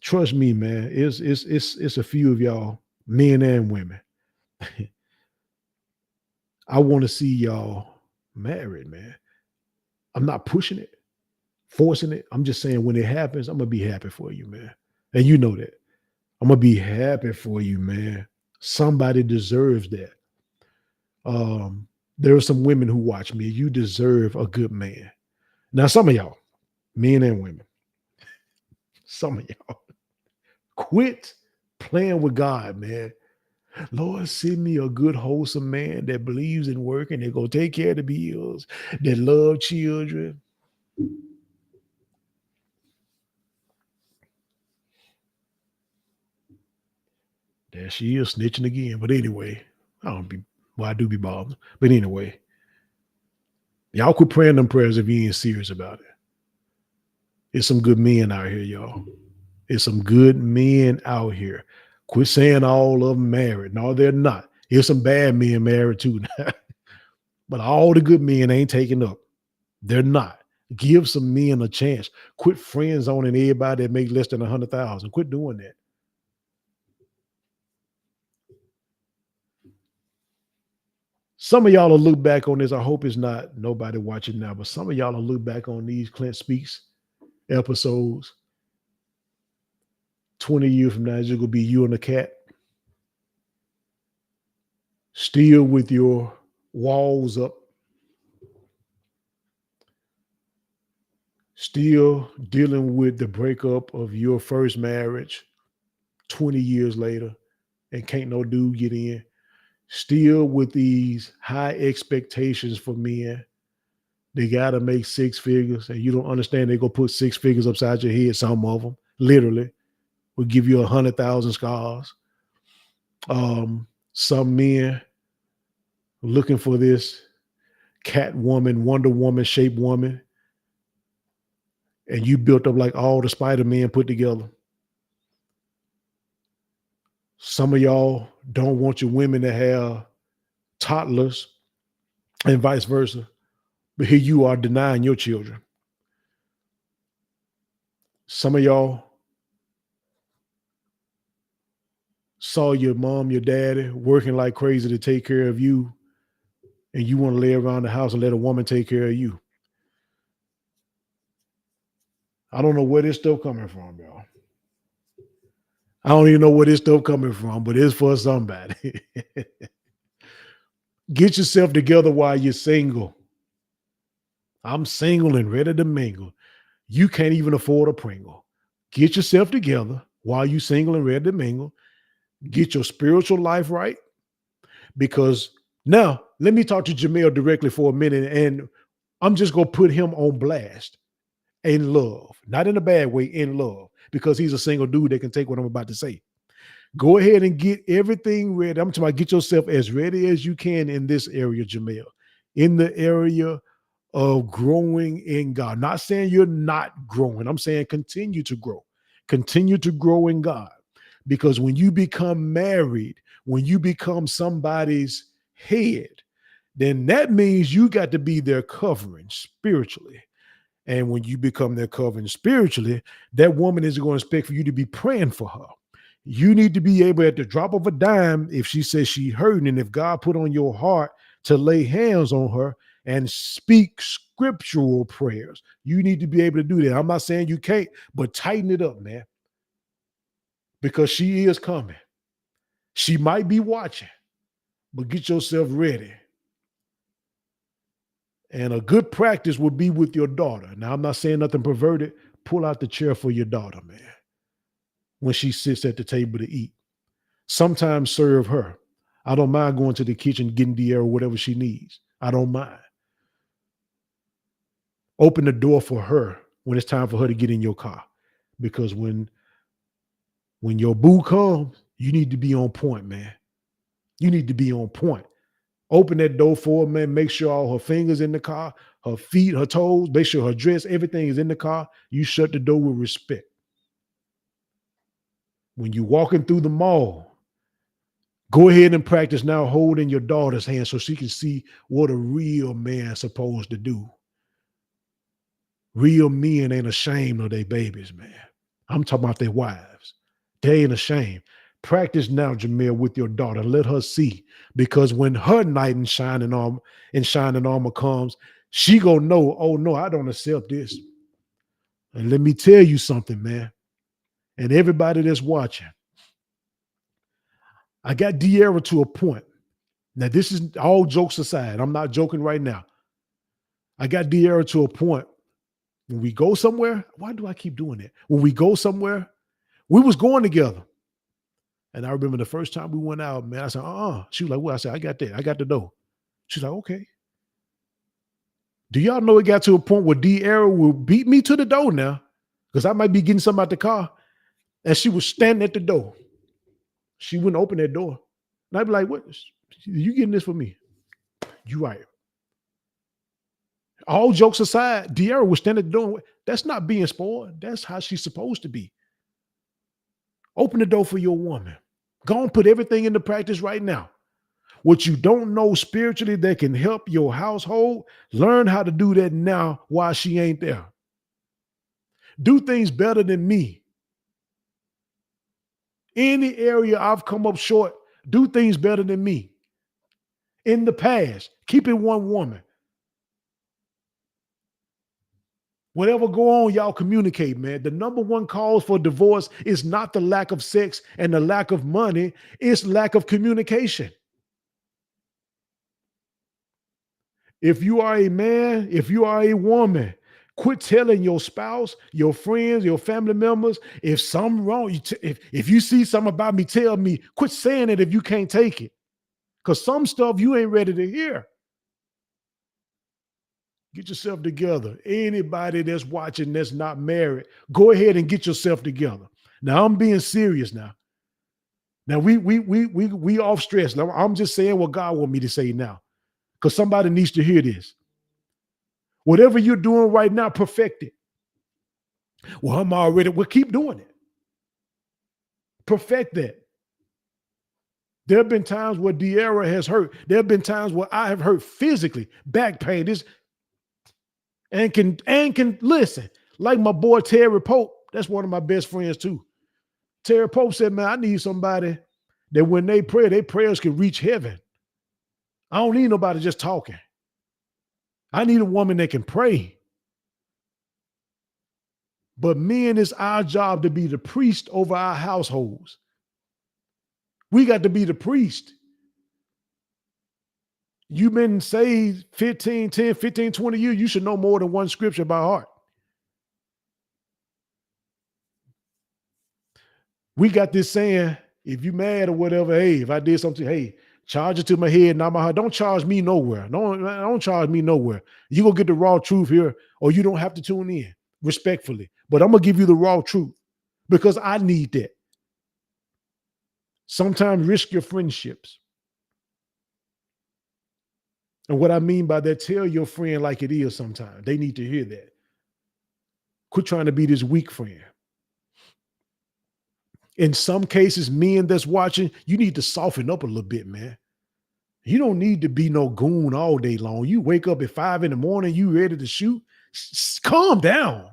trust me, man. It's a few of y'all, men and women. I want to see y'all married, man. I'm not pushing it, forcing it. I'm just saying when it happens, I'm gonna be happy for you, man. And you know that. I'm gonna be happy for you, man. Somebody deserves that. There are some women who watch me. You deserve a good man. Now, some of y'all, men and women, some of y'all, quit playing with God, man. Lord, send me a good, wholesome man that believes in working, that go take care of the bills, that love children. There she is snitching again. But anyway, I do be bothered. But anyway, y'all quit praying them prayers if you ain't serious about it. It's some good men out here, y'all. It's some good men out here. Quit saying all of them married. No, they're not. Here's some bad men married too. But all the good men ain't taking up. They're not. Give some men a chance. Quit friend zoning everybody that makes less than 100,000. Quit doing that. Some of y'all will look back on this. I hope it's not nobody watching now, but some of y'all will look back on these Clint Speaks episodes 20 years from now. It's going to be you and the cat still with your walls up, still dealing with the breakup of your first marriage 20 years later, and can't no dude get in. Still with these high expectations for men. They got to make six figures, and you don't understand they go put six figures upside your head. Some of them literally will give you 100,000 scars. Some men looking for this Catwoman, Wonder Woman shaped woman, and you built up like all the Spider-Man put together. Some of y'all don't want your women to have toddlers and vice versa, but here you are denying your children. Some of y'all saw your mom, your daddy working like crazy to take care of you, and you want to lay around the house and let a woman take care of you. I don't know where this stuff coming from, y'all. I don't even know where this stuff coming from, but it's for somebody. Get yourself together while you're single. I'm single and ready to mingle. You can't even afford a Pringle. Get yourself together while you single and ready to mingle. Get your spiritual life right. Because now, let me talk to Jamel directly for a minute, and I'm just going to put him on blast in love, not in a bad way, in love, because he's a single dude that can take what I'm about to say. Go ahead and get everything ready. I'm talking about get yourself as ready as you can in this area, Jamel, in the area of growing in God. Not saying you're not growing. I'm saying continue to grow. Continue to grow in God. Because when you become married, when you become somebody's head, then that means you got to be their covering spiritually. And when you become their covering spiritually, that woman is going to expect for you to be praying for her. You need to be able at the drop of a dime, if she says she hurting, and if God put on your heart to lay hands on her and speak scriptural prayers, you need to be able to do that. I'm not saying you can't, but tighten it up, man, because she is coming. She might be watching, but get yourself ready. And a good practice would be with your daughter. Now, I'm not saying nothing perverted. Pull out the chair for your daughter, man, when she sits at the table to eat. Sometimes serve her. I don't mind going to the kitchen, getting the air or whatever she needs. I don't mind. Open the door for her when it's time for her to get in your car. Because when your boo comes, you need to be on point, man. You need to be on point. Open that door for her, man. Make sure all her fingers in the car, her feet, her toes, make sure her dress, everything is in the car. You shut the door with respect. When you walking through the mall, go ahead and practice now holding your daughter's hand so she can see what a real man's supposed to do. Real men ain't ashamed of their babies, man. I'm talking about their wives. They ain't ashamed. Practice now, Jamil, with your daughter. Let her see. Because when her knight in shining armor comes, she gonna know, oh no, I don't accept this. And let me tell you something, man. And everybody that's watching, I got De'Ara to a point. Now, this is all jokes aside. I'm not joking right now. I got De'Ara to a point. When we go somewhere, why do I keep doing that? When we go somewhere, we was going together. And I remember the first time we went out, man, I said, She was like, well, I said, I got that. I got the dough. She's like, okay. Do y'all know it got to a point where De'Ara will beat me to the door now? Because I might be getting something out the car. And she was standing at the door. She wouldn't open that door. And I'd be like, what? You getting this for me? You right. All jokes aside, De'Ara was standing at the door. That's not being spoiled. That's how she's supposed to be. Open the door for your woman. Go and put everything into practice right now. What you don't know spiritually that can help your household, learn how to do that now while she ain't there. Do things better than me. Any area I've come up short, do things better than me. In the past, keep it one woman. Whatever go on, y'all communicate, man. The number one cause for divorce is not the lack of sex and the lack of money, it's lack of communication. If you are a man, if you are a woman, quit telling your spouse, your friends, your family members, if something wrong, if you see something about me, tell me. Quit saying it if you can't take it. Because some stuff you ain't ready to hear. Get yourself together. Anybody that's watching that's not married, go ahead and get yourself together. Now I'm being serious now. Now we off stress. Now I'm just saying what God want me to say now. Because somebody needs to hear this. Whatever you're doing right now, perfect it. Well, we'll keep doing it. Perfect that. There have been times where De'Ara has hurt. There have been times where I have hurt physically, back pain, and can listen, like my boy Terry Pope. That's one of my best friends too. Terry Pope said, man, I need somebody that when they pray, their prayers can reach heaven. I don't need nobody just talking. I need a woman that can pray. But men, it's our job to be the priest over our households. We got to be the priest. You've been saved 15, 20 years. You should know more than one scripture by heart. We got this saying, if you mad or whatever, hey, if I did something, hey, charge it to my head, not my heart. Don't charge me nowhere. Don't charge me nowhere. You gonna get the raw truth here, or you don't have to tune in respectfully. But I'm gonna give you the raw truth because I need that. Sometimes risk your friendships. And what I mean by that, tell your friend like it is sometimes. They need to hear that. Quit trying to be this weak friend. In some cases, men that's watching, you need to soften up a little bit, man. You don't need to be no goon all day long. You wake up at 5 in the morning, you ready to shoot. Calm down.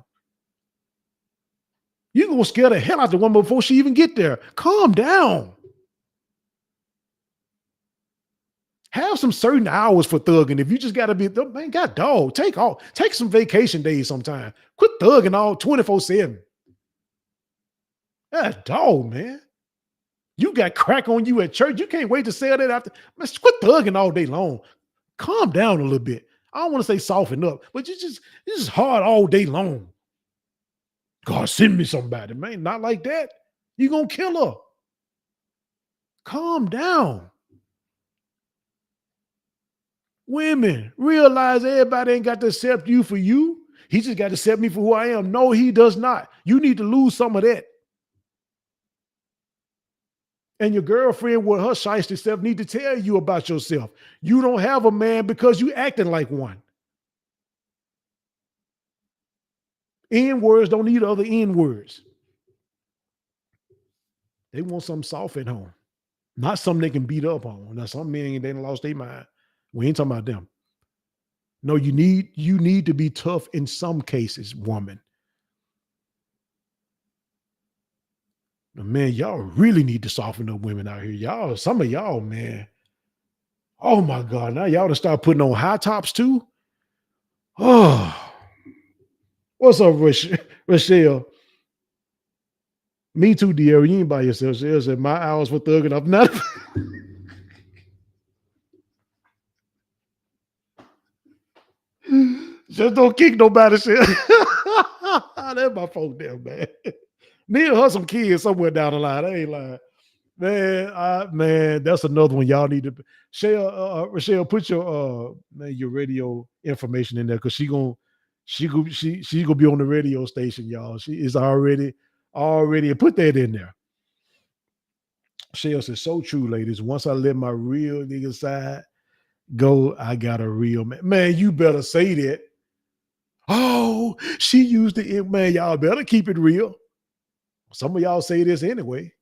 You're going to scare the hell out of the woman before she even get there. Calm down. Have some certain hours for thugging. If you just got to be, man, God dog, take some vacation days sometime. Quit thugging all 24/7. That dog, man. You got crack on you at church. You can't wait to sell that after. Man, quit thugging all day long. Calm down a little bit. I don't want to say soften up, but it's just hard all day long. God, send me somebody, man. Not like that. You're going to kill her. Calm down. Women, realize everybody ain't got to accept you for you. He just got to accept me for who I am. No, he does not. You need to lose some of that. And your girlfriend with her shiesty self need to tell you about yourself. You don't have a man because you acting like one. N words don't need other N words. They want something soft at home, not something they can beat up on. Now some men they done lost their mind. We ain't talking about them. No, you need to be tough in some cases, woman. Man, y'all really need to soften up women out here. Y'all, some of y'all, man. Oh my God. Now y'all to start putting on high tops too. Oh, what's up, Rochelle? Me too, dear. You ain't by yourself. She said, my hours for thugging up. Not just don't kick nobody. Shit. That's my folk there, man. Me and her some kids somewhere down the line. I ain't lying. Man, that's another one y'all need to Rochelle, put your radio information in there because she gonna be on the radio station, y'all. She is already put that in there. Shell says, so true, ladies. Once I let my real nigga side go, I got a real man. Man, you better say that. Oh, she used the man. Y'all better keep it real. Some of y'all say this anyway.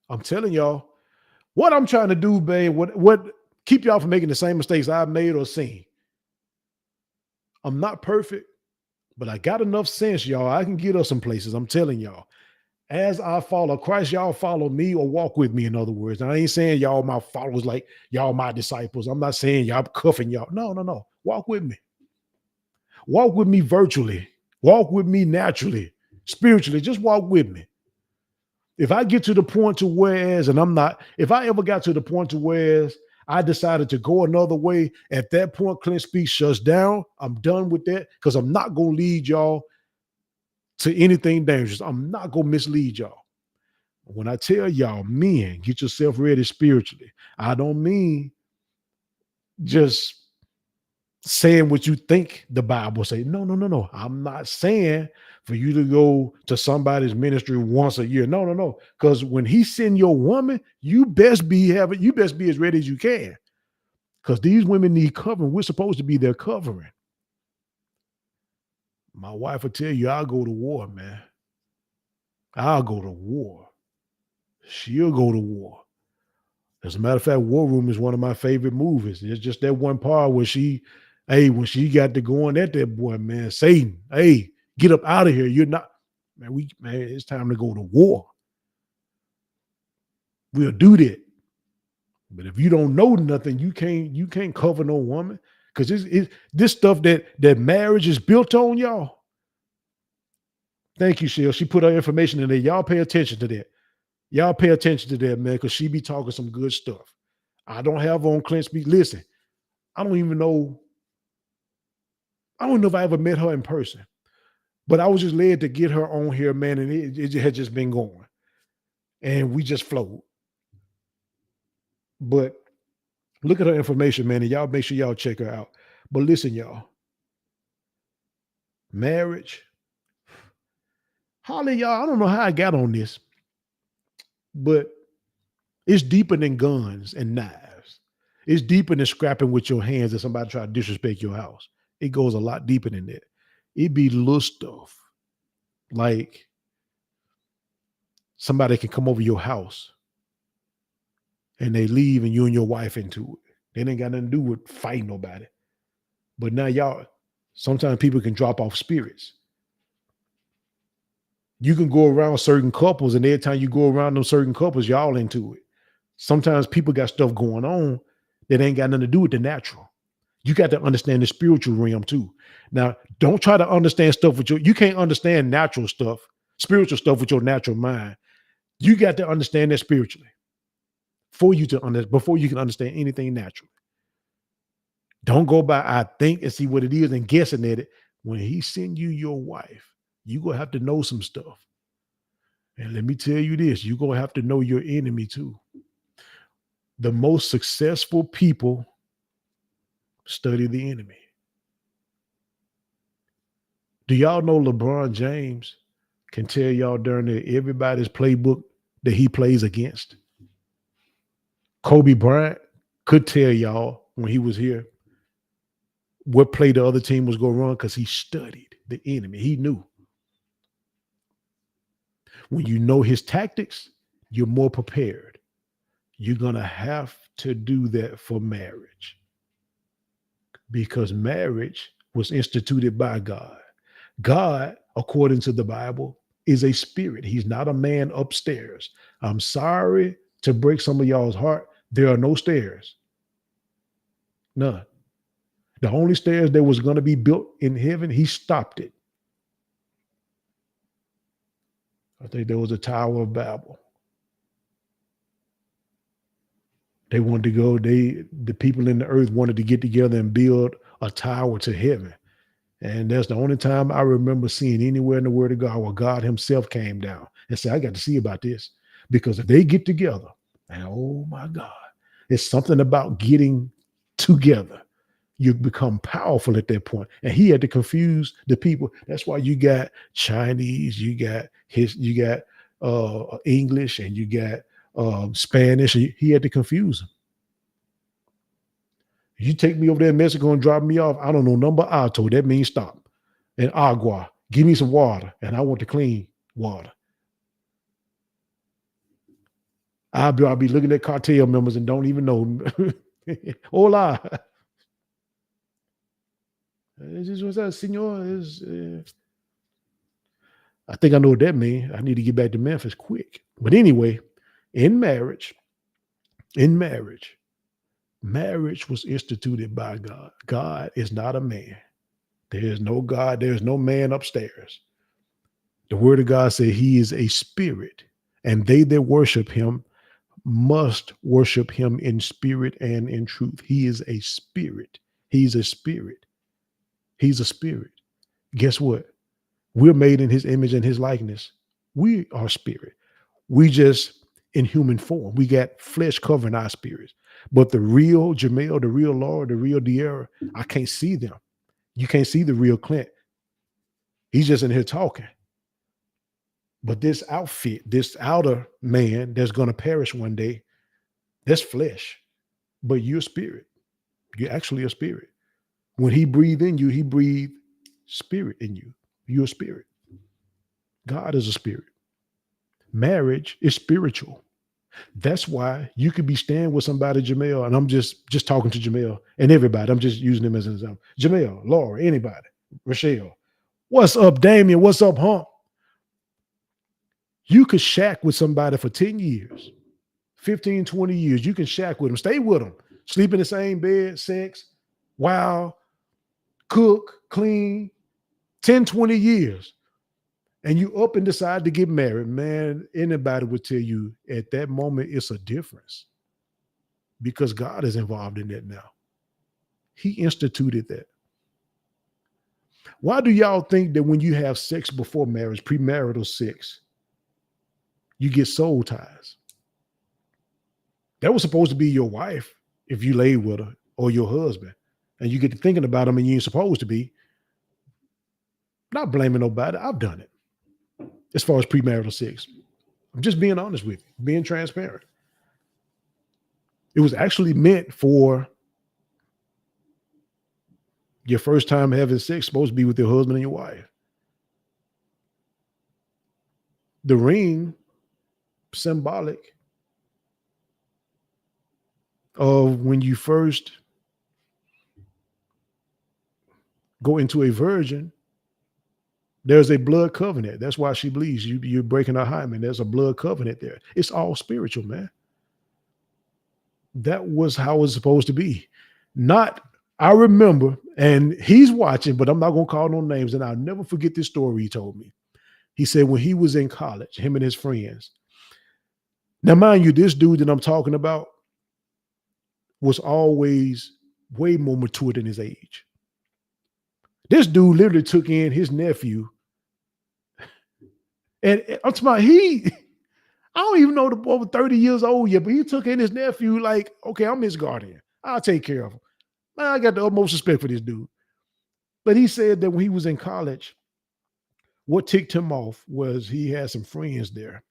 I'm telling y'all, what I'm trying to do, babe, what keep y'all from making the same mistakes I've made or seen. I'm not perfect, but I got enough sense, y'all. I can get us some places. I'm telling y'all. As I follow Christ, y'all follow me or walk with me, in other words. I ain't saying y'all my followers like y'all my disciples. I'm not saying y'all cuffing y'all. No. Walk with me. Walk with me virtually. Walk with me naturally, spiritually. Just walk with me. If I get to the point to whereas, and if I ever got to the point to whereas I decided to go another way, at that point, Clint Speaks shuts down. I'm done with that because I'm not going to lead y'all to anything dangerous. I'm not going to mislead y'all. When I tell y'all, men, get yourself ready spiritually, I don't mean just saying what you think the Bible say. No. I'm not saying for you to go to somebody's ministry once a year. No. Because when he send your woman, you best be as ready as you can. Because these women need covering. We're supposed to be their covering. My wife will tell you, I'll go to war, man. I'll go to war. She'll go to war. As a matter of fact, War Room is one of my favorite movies. It's just that one part where when she got to going at that boy, man, Satan, hey, Get up out of here. You're not, man, it's time to go to war. We'll do that. But if you don't know nothing, you can't cover no woman. Because this stuff that marriage is built on, y'all. Thank you, Shell. She put her information in there. Y'all pay attention to that. Y'all pay attention to that, man, because she be talking some good stuff. I don't have on Clint Speak. Listen, I don't even know. I don't know if I ever met her in person, but I was just led to get her on here, man, and it had just been going. And we just flowed. But look at her information, man, and y'all make sure y'all check her out. But listen, y'all, marriage, Holly, y'all, I don't know how I got on this, but it's deeper than guns and knives. It's deeper than scrapping with your hands if somebody try to disrespect your house. It goes a lot deeper than that. It be little stuff like somebody can come over your house and they leave and you and your wife into it. They ain't got nothing to do with fighting nobody. But now y'all, sometimes people can drop off spirits. You can go around certain couples, and every time you go around those certain couples, y'all into it. Sometimes people got stuff going on that ain't got nothing to do with the natural. You got to understand the spiritual realm too. Now, don't try to understand stuff with you can't understand natural stuff, spiritual stuff with your natural mind. You got to understand that spiritually before you can understand anything natural. Don't go by I think and see what it is and guessing at it. When he send you your wife, you're going to have to know some stuff. And let me tell you this, you're going to have to know your enemy too. The most successful people study the enemy. Do y'all know LeBron James can tell y'all during everybody's playbook that he plays against? Kobe Bryant could tell y'all when he was here what play the other team was going to run because he studied the enemy. He knew. When you know his tactics, you're more prepared. You're going to have to do that for marriage because marriage was instituted by God. God, according to the Bible, is a spirit. He's not a man upstairs. I'm sorry to break some of y'all's heart. There are no stairs. None. The only stairs that was going to be built in heaven, he stopped it. I think there was a Tower of Babel. They wanted to go, the people in the earth wanted to get together and build a tower to heaven. And that's the only time I remember seeing anywhere in the Word of God where God himself came down and said, I got to see about this. Because if they get together, and oh my God, it's something about getting together. You become powerful at that point. And he had to confuse the people. That's why you got Chinese, you got English, and you got Spanish. He had to confuse them. You take me over there in Mexico and drop me off. I don't know number alto. That means stop. And agua. Give me some water. And I want the clean water. I'll be looking at cartel members and don't even know. Hola. This was that, senor. I think I know what that means. I need to get back to Memphis quick. But anyway, in marriage was instituted by God. God is not a man. There is no God. There is no man upstairs. The word of God says he is a spirit, and they that worship him must worship him in spirit and in truth. He is a spirit. He's a spirit. He's a spirit. Guess what? We're made in his image and his likeness. We are spirit. We just in human form. We got flesh covering our spirits. But the real Jamel, the real Laura, the real De'Ara, I can't see them. You can't see the real Clint. He's just in here talking. But this outfit, this outer man that's going to perish one day, that's flesh. But you're spirit. You're actually a spirit. When he breathed in you, he breathed spirit in you. You're a spirit. God is a spirit. Marriage is spiritual. That's why you could be staying with somebody, Jamel, and I'm just talking to Jamel and everybody. I'm just using them as an example. Jamel, Laura, anybody, Rochelle. What's up, Damien? What's up, Hump? You could shack with somebody for 10 years, 15, 20 years. You can shack with them, stay with them, sleep in the same bed, sex, wow, cook, clean, 10, 20 years. And you up and decide to get married, man, anybody would tell you at that moment it's a difference because God is involved in that now. He instituted that. Why do y'all think that when you have sex before marriage, premarital sex, you get soul ties? That was supposed to be your wife if you laid with her or your husband. And you get to thinking about them and you ain't supposed to be. Not blaming nobody. I've done it as far as premarital sex. I'm just being honest with you, being transparent. It was actually meant for your first time having sex, supposed to be with your husband and your wife. The ring, symbolic of when you first go into a virgin, there's a blood covenant. That's why she bleeds. You're breaking her hymen. There's a blood covenant there. It's all spiritual, man. That was how it was supposed to be. Not, I remember, and he's watching, but I'm not going to call no names. And I'll never forget this story he told me. He said when he was in college, him and his friends. Now, mind you, this dude that I'm talking about was always way more mature than his age. This dude literally took in his nephew. And I'm talking about I don't even know the boy was 30 years old yet, but he took in his nephew like, okay, I'm his guardian. I'll take care of him. Man, I got the utmost respect for this dude. But he said that when he was in college, what ticked him off was he had some friends there.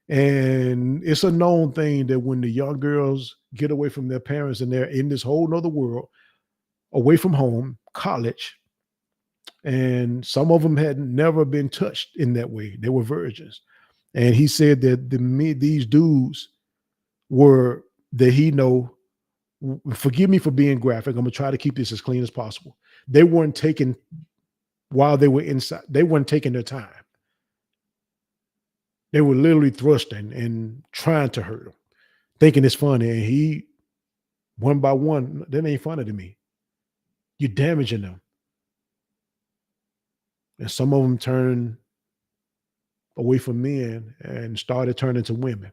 And it's a known thing that when the young girls get away from their parents and they're in this whole nother world, away from home, college, and some of them had never been touched in that way. They were virgins. And he said that these dudes were that he know. Forgive me for being graphic. I'm gonna try to keep this as clean as possible. They weren't taking while they were inside. They weren't taking their time. They were literally thrusting and trying to hurt him, thinking it's funny. And he, one by one, that ain't funny to me. You're damaging them. And some of them turned away from men and started turning to women.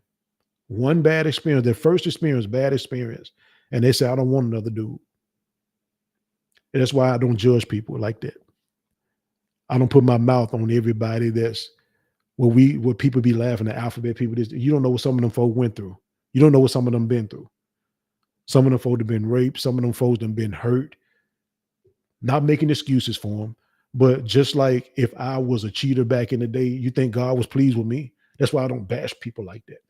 One bad experience, their first experience, bad experience. And they say, I don't want another dude. And that's why I don't judge people like that. I don't put my mouth on everybody that's where people be laughing at alphabet people. You don't know what some of them folk went through. You don't know what some of them been through. Some of them folk have been raped. Some of them folks have been hurt. Not making excuses for them. But just like if I was a cheater back in the day, you think God was pleased with me? That's why I don't bash people like that.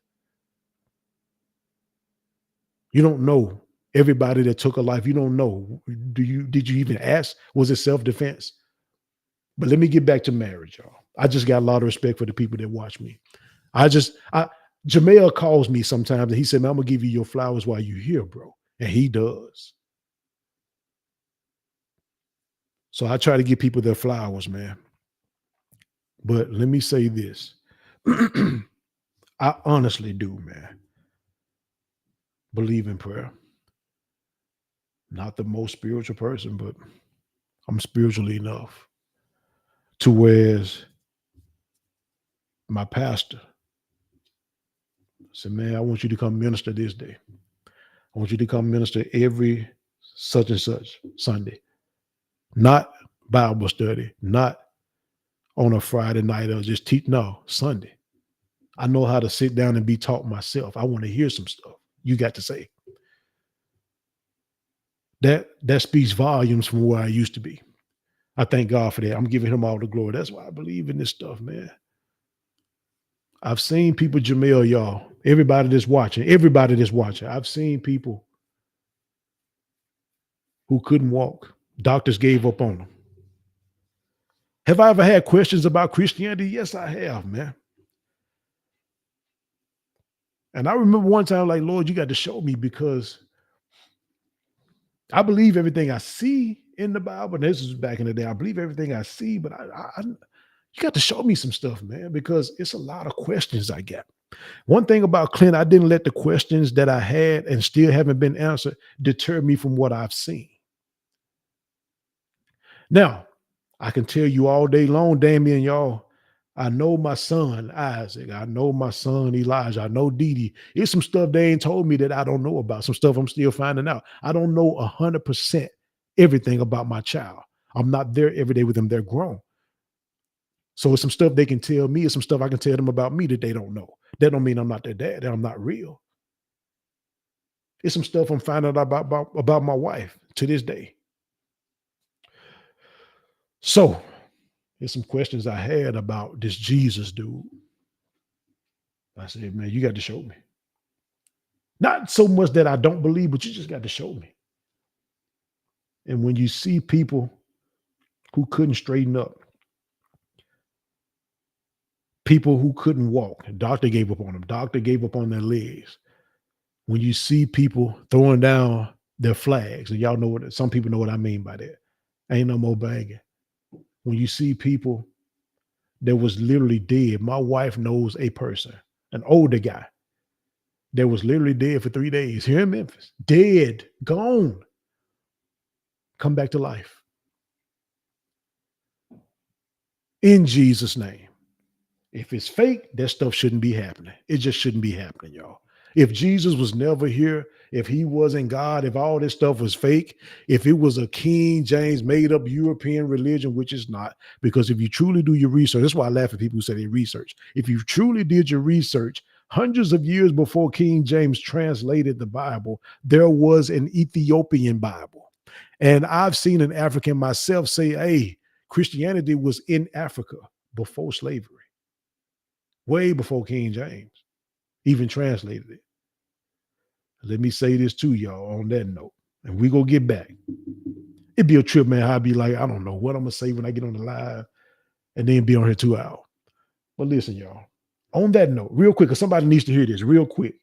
You don't know everybody that took a life. You don't know. Did you even ask? Was it self-defense? But let me get back to marriage, y'all. I just got a lot of respect for the people that watch me. Jamel calls me sometimes and he said, man, I'm gonna give you your flowers while you're here, bro. And he does. So I try to give people their flowers, man. But let me say this. I honestly do, man. Believe in prayer. Not the most spiritual person, but I'm spiritually enough to whereas my pastor said, man, I want you to come minister this day. I want you to come minister every such and such Sunday. Not Bible study, not on a Friday night or just teach. No, Sunday. I know how to sit down and be taught myself. I want to hear some stuff you got to say. That speaks volumes from where I used to be. I thank God for that. I'm giving him all the glory. That's why I believe in this stuff, man. I've seen people, Jamel, y'all, everybody that's watching, I've seen people who couldn't walk. Doctors gave up on them. Have I ever had questions about Christianity? Yes, I have, man. And I remember one time, like, Lord, you got to show me because I believe everything I see in the Bible. And this is back in the day. I believe everything I see, but you got to show me some stuff, man, because it's a lot of questions I got. One thing about Clint, I didn't let the questions that I had and still haven't been answered deter me from what I've seen. Now, I can tell you all day long, Damien, y'all, I know my son Isaac. I know my son Elijah. I know Dee Dee. It's some stuff they ain't told me that I don't know about. Some stuff I'm still finding out. I don't know 100% everything about my child. I'm not there every day with them. They're grown. So it's some stuff they can tell me. It's some stuff I can tell them about me that they don't know. That don't mean I'm not their dad. That I'm not real. It's some stuff I'm finding out about my wife to this day. So there's some questions I had about this Jesus dude. I said, man, you got to show me. Not so much that I don't believe, but you just got to show me. And when you see people who couldn't straighten up, people who couldn't walk, the doctor gave up on them, doctor gave up on their legs. When you see people throwing down their flags, and y'all know what some people know what I mean by that. Ain't no more banging. When you see people that was literally dead, my wife knows a person, an older guy that was literally dead for 3 days here in Memphis, dead, gone, come back to life in Jesus' name. If it's fake, that stuff shouldn't be happening. It just shouldn't be happening, y'all. If Jesus was never here, if he wasn't God, if all this stuff was fake, if it was a King James made up European religion, which is not, because if you truly do your research, that's why I laugh at people who say they research. If you truly did your research, hundreds of years before King James translated the Bible, there was an Ethiopian Bible. And I've seen an African myself say, hey, Christianity was in Africa before slavery, way before King James even translated it. Let me say this to y'all on that note, and we go get back. It'd be a trip, man. I'd be like, I don't know what I'm gonna say when I get on the live, and then be on here 2 hours. But listen, y'all. On that note, real quick, because somebody needs to hear this real quick.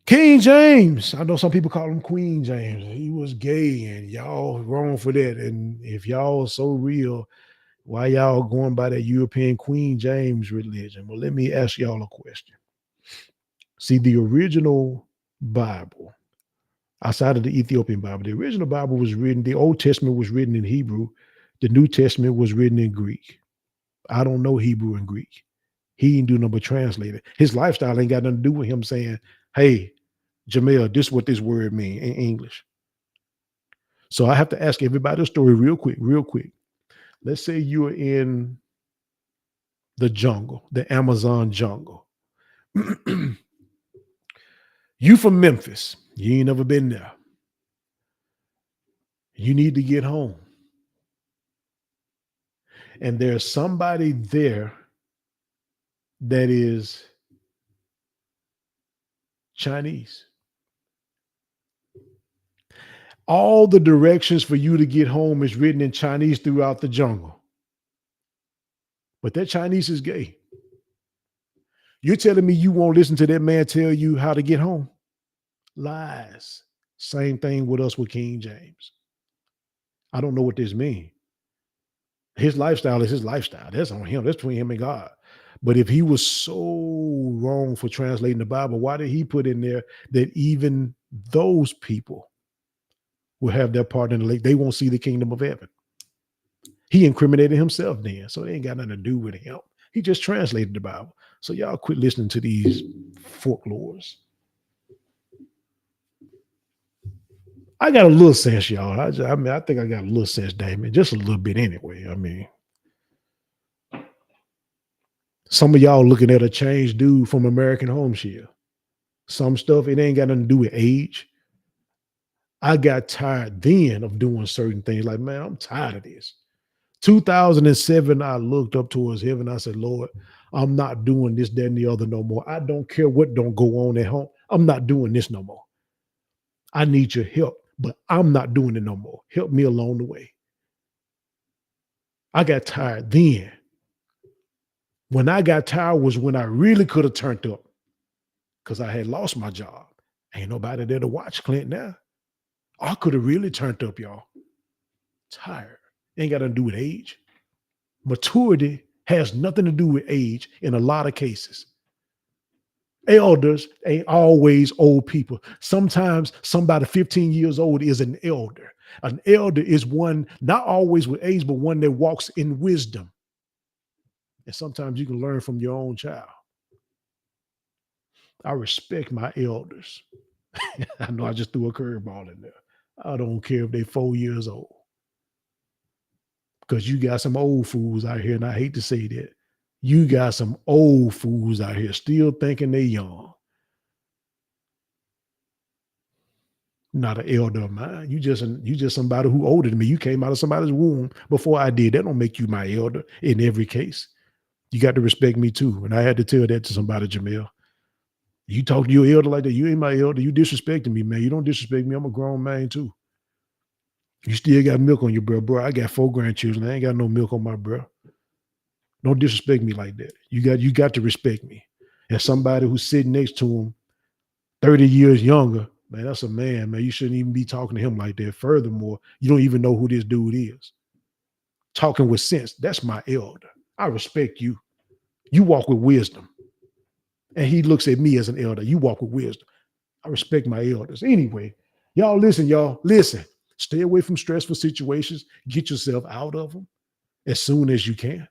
King James, I know some people call him Queen James. He was gay, and y'all wrong for that. And if y'all so real, why y'all going by that European Queen James religion? Well, let me ask y'all a question. See, the original Bible, outside of the Ethiopian Bible, the original Bible was written, the Old Testament was written in Hebrew, the New Testament was written in Greek. I don't know Hebrew and Greek. He ain't do nothing but translate it. His lifestyle ain't got nothing to do with him saying, hey, Jamel, this is what this word mean in English. So I have to ask everybody a story real quick, real quick. Let's say you are in the jungle, the Amazon jungle. You from Memphis. You ain't never been there. You need to get home. And there's somebody there that is Chinese. All the directions for you to get home is written in Chinese throughout the jungle. But that Chinese is gay. You're telling me you won't listen to that man tell you how to get home? Lies. Same thing with us with King James. I don't know what this means. His lifestyle is his lifestyle. That's on him. That's between him and God. But if he was so wrong for translating the Bible, why did he put in there that even those people will have their part in the lake? They won't see the kingdom of heaven. He incriminated himself then. So it ain't got nothing to do with him. He just translated the Bible. So y'all quit listening to these folklores. I got a little sense, y'all. I think I got a little sense, Damon. Just a little bit anyway. I mean, some of y'all looking at a changed dude from American Home Shield. Some stuff, it ain't got nothing to do with age. I got tired then of doing certain things. Like, man, I'm tired of this. 2007, I looked up towards heaven. I said, Lord, I'm not doing this, that, and the other no more. I don't care what don't go on at home. I'm not doing this no more. I need your help, but I'm not doing it no more. Help me along the way. I got tired then. When I got tired was when I really could have turned up because I had lost my job. Ain't nobody there to watch Clint now. I could have really turned up, y'all. Tired. Ain't got nothing to do with age. Maturity has nothing to do with age in a lot of cases. Elders ain't always old people. Sometimes somebody 15 years old is an elder. An elder is one, not always with age, but one that walks in wisdom. And sometimes you can learn from your own child. I respect my elders. I know I just threw a curveball in there. I don't care if they're 4 years old. Because you got some old fools out here, and I hate to say that. You got some old fools out here still thinking they young. Not an elder of mine. You just somebody who older than me. You came out of somebody's womb before I did. That don't make you my elder in every case. You got to respect me too. And I had to tell that to somebody, Jamel. You talk to your elder like that. You ain't my elder. You disrespecting me, man. You don't disrespect me. I'm a grown man too. You still got milk on your breath, bro. I got 4 grandchildren. I ain't got no milk on my breath. Don't disrespect me like that. You got to respect me. As somebody who's sitting next to him, 30 years younger, man, that's a man, man. You shouldn't even be talking to him like that. Furthermore, you don't even know who this dude is. Talking with sense. That's my elder. I respect you. You walk with wisdom. And he looks at me as an elder. You walk with wisdom. I respect my elders. Anyway, y'all listen, y'all. Listen. Stay away from stressful situations. Get yourself out of them as soon as you can.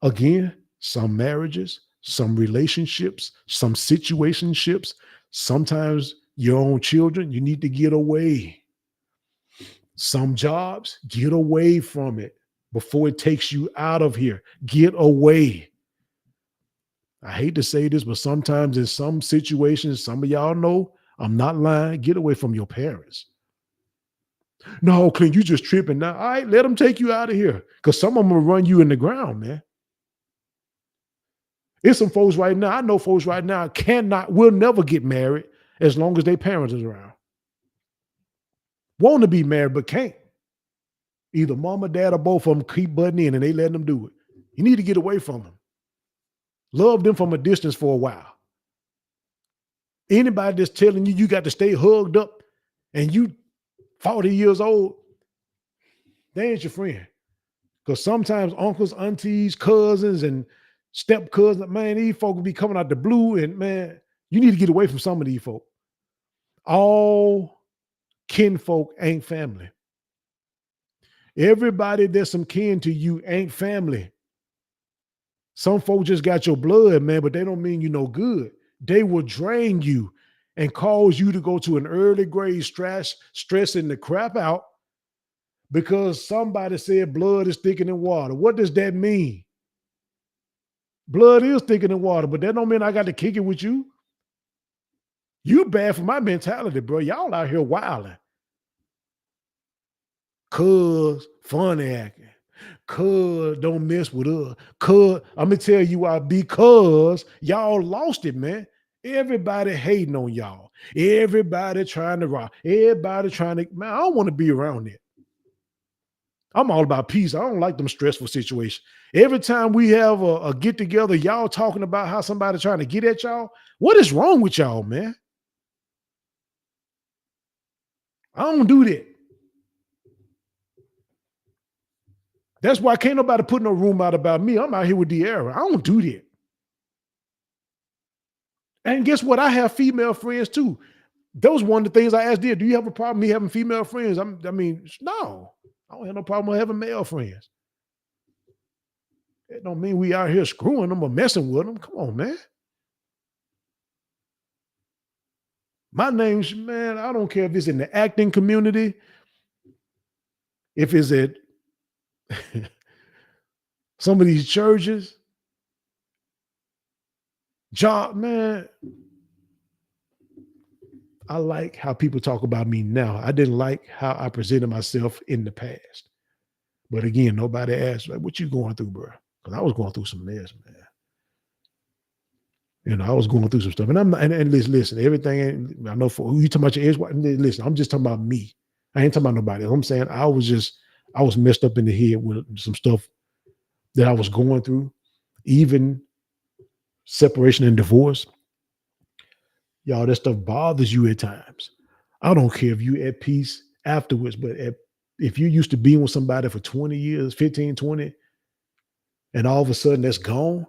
Again, some marriages, some relationships, some situationships, sometimes your own children, you need to get away. Some jobs, get away from it before it takes you out of here. Get away. I hate to say this, but sometimes in some situations, some of y'all know, I'm not lying, get away from your parents. No, Clint, you just tripping now. All right, let them take you out of here because some of them will run you in the ground, man. There's some folks right now, I know folks right now will never get married as long as their parents is around. Want to be married, but can't. Either mom or dad or both of them keep butting in and they letting them do it. You need to get away from them. Love them from a distance for a while. Anybody that's telling you got to stay hugged up and you 40 years old, they ain't your friend. Because sometimes uncles, aunties, cousins, and step cousins, man, these folk will be coming out the blue, and man, you need to get away from some of these folk. All kinfolk ain't family. Everybody that's some kin to you ain't family. Some folk just got your blood, man, but they don't mean you no good. They will drain you and cause you to go to an early grade stressing the crap out because somebody said blood is thicker than water. What does that mean? Blood is thicker than water, but that don't mean I got to kick it with you. You bad for my mentality, bro. Y'all out here wilding. Cuz funny acting. Cuz don't mess with us. Cuz I'm gonna tell you why, because y'all lost it, man. Everybody hating on y'all. Everybody trying to rock. Everybody trying to, man, I don't want to be around it. I'm all about peace. I don't like them stressful situations. Every time we have a get together, y'all talking about how somebody trying to get at y'all. What is wrong with y'all, man? I don't do that. That's why can't nobody put no room out about me. I'm out here with De'Ara. I don't do that. And guess what? I have female friends too. That was one of the things I asked. Do you have a problem me having female friends? I mean, no. I don't have no problem with having male friends. That don't mean we out here screwing them or messing with them. Come on, man. My name's, man, I don't care if it's in the acting community, if it's at some of these churches, job, man. I like how people talk about me now. I didn't like how I presented myself in the past. But again, nobody asked, like, what you going through, bro? Because I was going through some mess, man. You know, I was going through some stuff. And I'm not, and listen, everything, I know for who you talking about your ex-wife, listen, I'm just talking about me. I ain't talking about nobody else. I'm saying I was messed up in the head with some stuff that I was going through, even separation and divorce. Y'all, that stuff bothers you at times. I don't care if you at peace afterwards, but if you used to being with somebody for 20 years, 15, 20, and all of a sudden that's gone,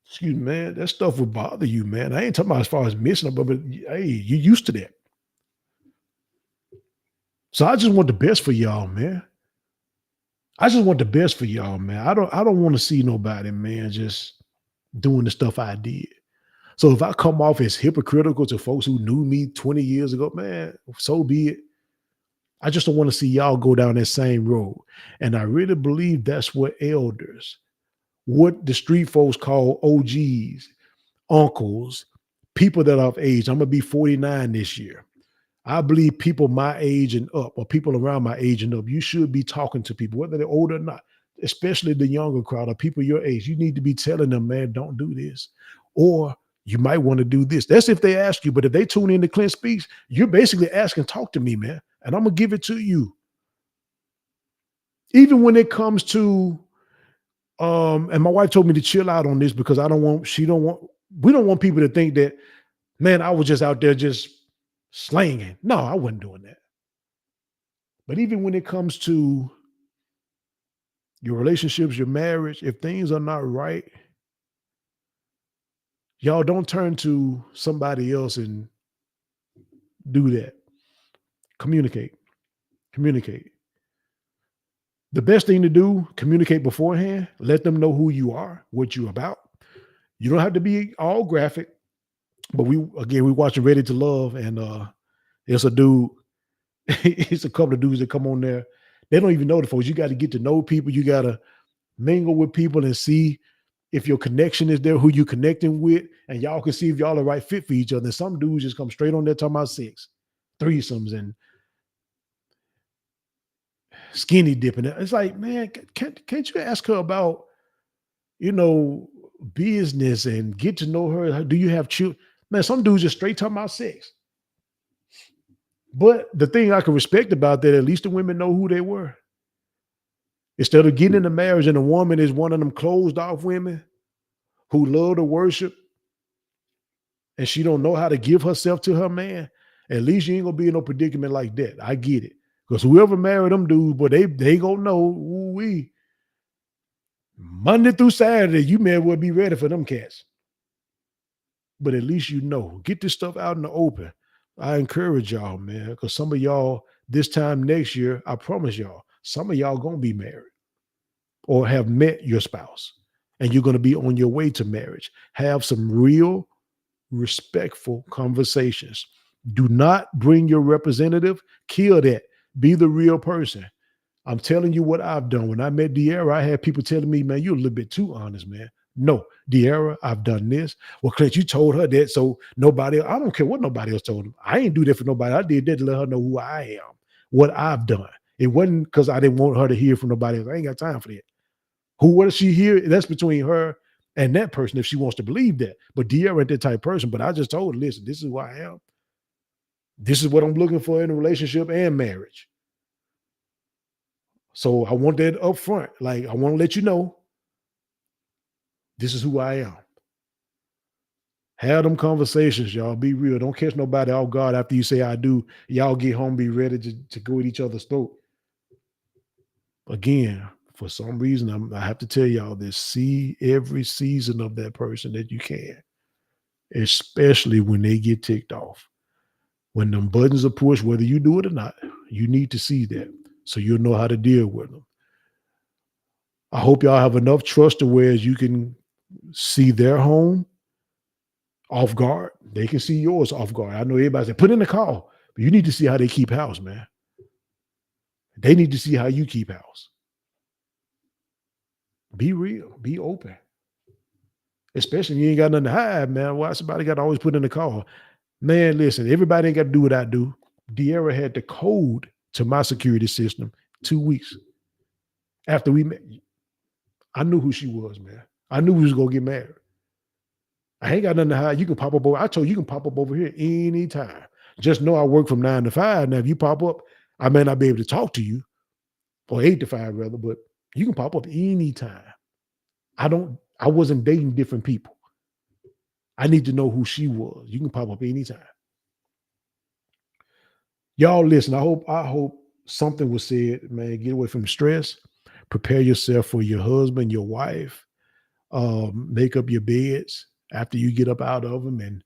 excuse me, man, that stuff would bother you, man. I ain't talking about as far as missing them, but hey, you used to that. So I just want the best for y'all, man. I just want the best for y'all, man. I don't want to see nobody, man, just doing the stuff I did. So if I come off as hypocritical to folks who knew me 20 years ago, man, so be it. I just don't want to see y'all go down that same road. And I really believe that's what elders, what the street folks call OGs, uncles, people that are of age. I'm gonna be 49 this year. I believe people my age and up, or people around my age and up, you should be talking to people, whether they're older or not, especially the younger crowd or people your age. You need to be telling them, man, don't do this. Or you might want to do this. That's if they ask you. But if they tune in to Clint Speaks, you're basically asking, talk to me, man. And I'm gonna give it to you. Even when it comes to and my wife told me to chill out on this because she don't want, we don't want people to think that, man, I was just out there just slanging. No, I wasn't doing that. But even when it comes to your relationships, your marriage, if things are not right, y'all don't turn to somebody else and do that. Communicate. Communicate. The best thing to do, communicate beforehand. Let them know who you are, what you're about. You don't have to be all graphic, but we watching Ready to Love, and it's a dude, it's a couple of dudes that come on there. They don't even know the folks. You got to get to know people. You got to mingle with people and see if your connection is there, who you connecting with, and y'all can see if y'all are the right fit for each other. And some dudes just come straight on there talking about sex, threesomes, and skinny dipping. It's like, man, can't you ask her about, you know, business and get to know her? Do you have children? Man, some dudes just straight talking about sex. But the thing I can respect about that, at least the women know who they were. Instead of getting into marriage and a woman is one of them closed off women who love to worship and she don't know how to give herself to her man, at least you ain't gonna be in no predicament like that. I get it. Because whoever married them dudes, but they gonna know, we Monday through Saturday, you may well be ready for them cats. But at least you know. Get this stuff out in the open. I encourage y'all, man, because some of y'all this time next year, I promise y'all, some of y'all gonna be married or have met your spouse, and you're gonna be on your way to marriage. Have some real respectful conversations. Do not bring your representative. Kill that. Be the real person. I'm telling you what I've done. When I met De'Ara, I had people telling me, man, you're a little bit too honest, man. No, De'Ara, I've done this. Well, Clint, you told her that, so nobody, I don't care what nobody else told him. I ain't do that for nobody. I did that to let her know who I am, what I've done. It wasn't because I didn't want her to hear from nobody else. I ain't got time for that. What does she hear? That's between her and that person if she wants to believe that. But De'Ara ain't that type of person. But I just told her, listen, this is who I am. This is what I'm looking for in a relationship and marriage. So I want that up front. Like, I want to let you know this is who I am. Have them conversations, y'all. Be real. Don't catch nobody off guard after you say I do. Y'all get home, be ready to go at each other's throat. Again, for some reason, I have to tell y'all this. See every season of that person that you can, especially when they get ticked off. When them buttons are pushed, whether you do it or not, you need to see that so you'll know how to deal with them. I hope y'all have enough trust to where you can see their home off guard. They can see yours off guard. I know everybody said, put in the call, but you need to see how they keep house, man. They need to see how you keep house. Be real. Be open. Especially if you ain't got nothing to hide, man. Why somebody got to always put in the call? Man, listen, everybody ain't got to do what I do. De'Ara had the code to my security system 2 weeks after we met. I knew who she was, man. I knew we was gonna get married. I ain't got nothing to hide. You can pop up over. I told you can pop up over here anytime. Just know I work from 9 to 5. Now, if you pop up, I may not be able to talk to you, or 8 to 5 rather, but you can pop up anytime. I wasn't dating different people. I need to know who she was. You can pop up anytime. Y'all listen, I hope something was said, man. Get away from stress. Prepare yourself for your husband, your wife. Make up your beds after you get up out of them, and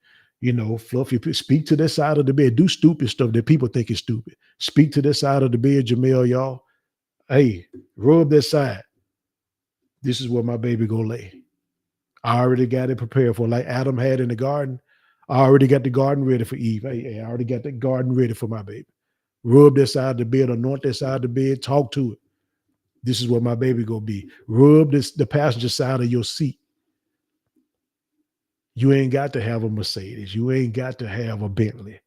fluff your speak to that side of the bed. Do stupid stuff that people think is stupid. Speak to that side of the bed, Jamel, y'all. Hey, rub that side. This is where my baby go lay. I already got it prepared for, like Adam had in the garden. I already got the garden ready for Eve. Hey, I already got the garden ready for my baby. Rub that side of the bed, anoint that side of the bed, talk to it. This is where my baby gonna be. Rub the passenger side of your seat. You ain't got to have a Mercedes. You ain't got to have a Bentley.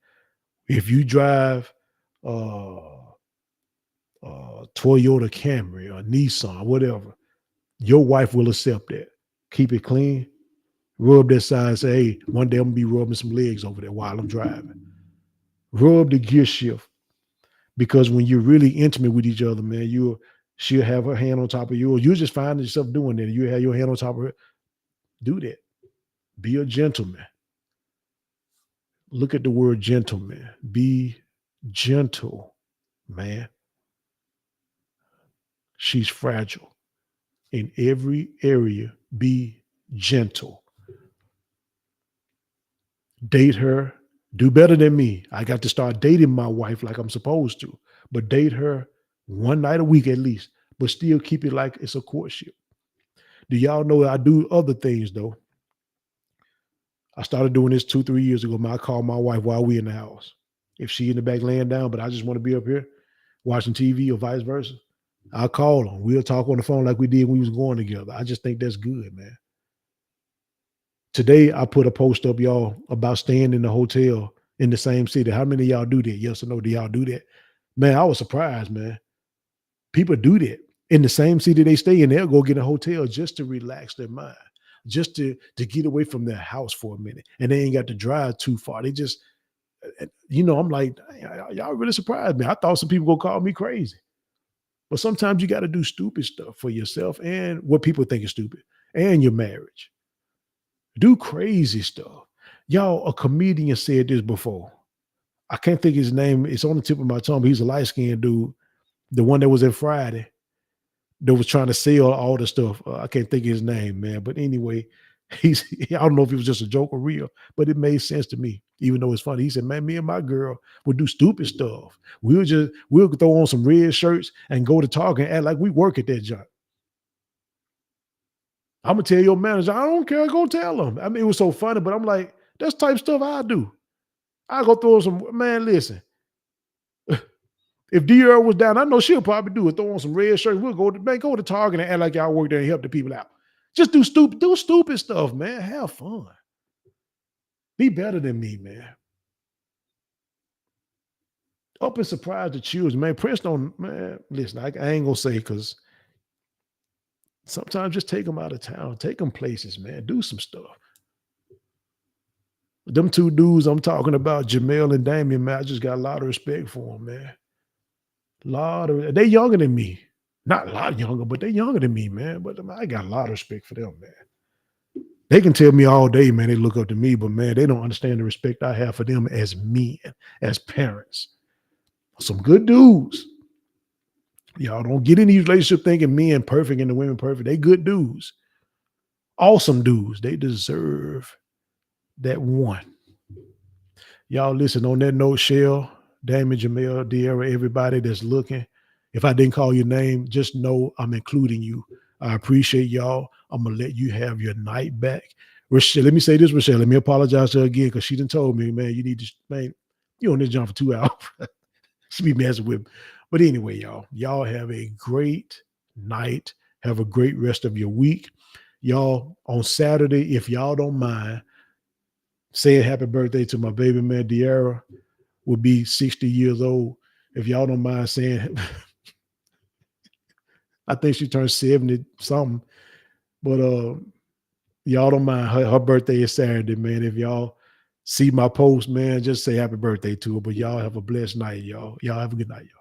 If you drive uh, Toyota Camry or Nissan, whatever, your wife will accept that. Keep it clean. Rub that side and say, hey, one day I'm gonna be rubbing some legs over there while I'm driving. Rub the gear shift. Because when you're really intimate with each other, man, she'll have her hand on top of yours. You just find yourself doing that. You have your hand on top of her. Do that. Be a gentleman. Look at the word gentleman. Be gentle, man. She's fragile. In every area, be gentle. Date her. Do better than me. I got to start dating my wife like I'm supposed to, but date her one night a week at least, but still keep it like it's a courtship. Do y'all know I do other things though? I started doing this 2, 3 years ago. I call my wife while we in the house. If she in the back laying down, but I just want to be up here watching TV or vice versa, I'll call her. We'll talk on the phone like we did when we was going together. I just think that's good, man. Today, I put a post up, y'all, about staying in the hotel in the same city. How many of y'all do that? Yes or no? Do y'all do that? Man, I was surprised, man. People do that. In the same city they stay in, they'll go get a hotel just to relax their mind, just to get away from their house for a minute. And they ain't got to drive too far. They just, I'm like, y'all really surprised me. I thought some people gonna call me crazy. But sometimes you got to do stupid stuff for yourself and what people think is stupid and your marriage. Do crazy stuff. Y'all, a comedian said this before. I can't think his name. It's on the tip of my tongue, but he's a light-skinned dude. The one that was in Friday that was trying to sell all the stuff. I can't think of his name, man. But anyway, I don't know if it was just a joke or real, but it made sense to me, even though it's funny. He said, man, me and my girl would do stupid stuff. We'll throw on some red shirts and go to Target and act like we work at that job. I'm gonna tell your manager, I don't care, go tell them. I mean, it was so funny, but I'm like, that's the type of stuff I do. I go throw some, man, listen. If DR was down, I know she'll probably do it. Throw on some red shirts. We'll go to Target and act like y'all work there and help the people out. Just do stupid stuff, man. Have fun. Be better than me, man. Up and surprise the children, man. Prince don't, man. Listen, I ain't gonna say because sometimes just take them out of town, take them places, man. Do some stuff. Them two dudes I'm talking about, Jamel and Damien, man. I just got a lot of respect for them, man. They younger than me. Not a lot younger, but they younger than me, man. But I got a lot of respect for them, man. They can tell me all day, man, they look up to me, but man, they don't understand the respect I have for them as men, as parents. Some good dudes. Y'all don't get in these relationships thinking men perfect and the women perfect. They good dudes. Awesome dudes. They deserve that one. Y'all listen, on that note, Shell, Damon, Jamel, De'Ara, everybody that's looking, if I didn't call your name, just know I'm including you. I appreciate y'all. I'm going to let you have your night back. Rochelle, let me say this, Rochelle. Let me apologize to her again because she done told me, man, you need to, man, you on this jump for 2 hours. She be messing with me. But anyway, y'all have a great night. Have a great rest of your week. Y'all, on Saturday, if y'all don't mind, saying happy birthday to my baby man, De'Ara, will be 60 years old. If y'all don't mind saying, I think she turned 70 something, but y'all don't mind. Her birthday is Saturday, man. If y'all see my post, man, just say happy birthday to her. But y'all have a blessed night, y'all. Y'all have a good night, y'all.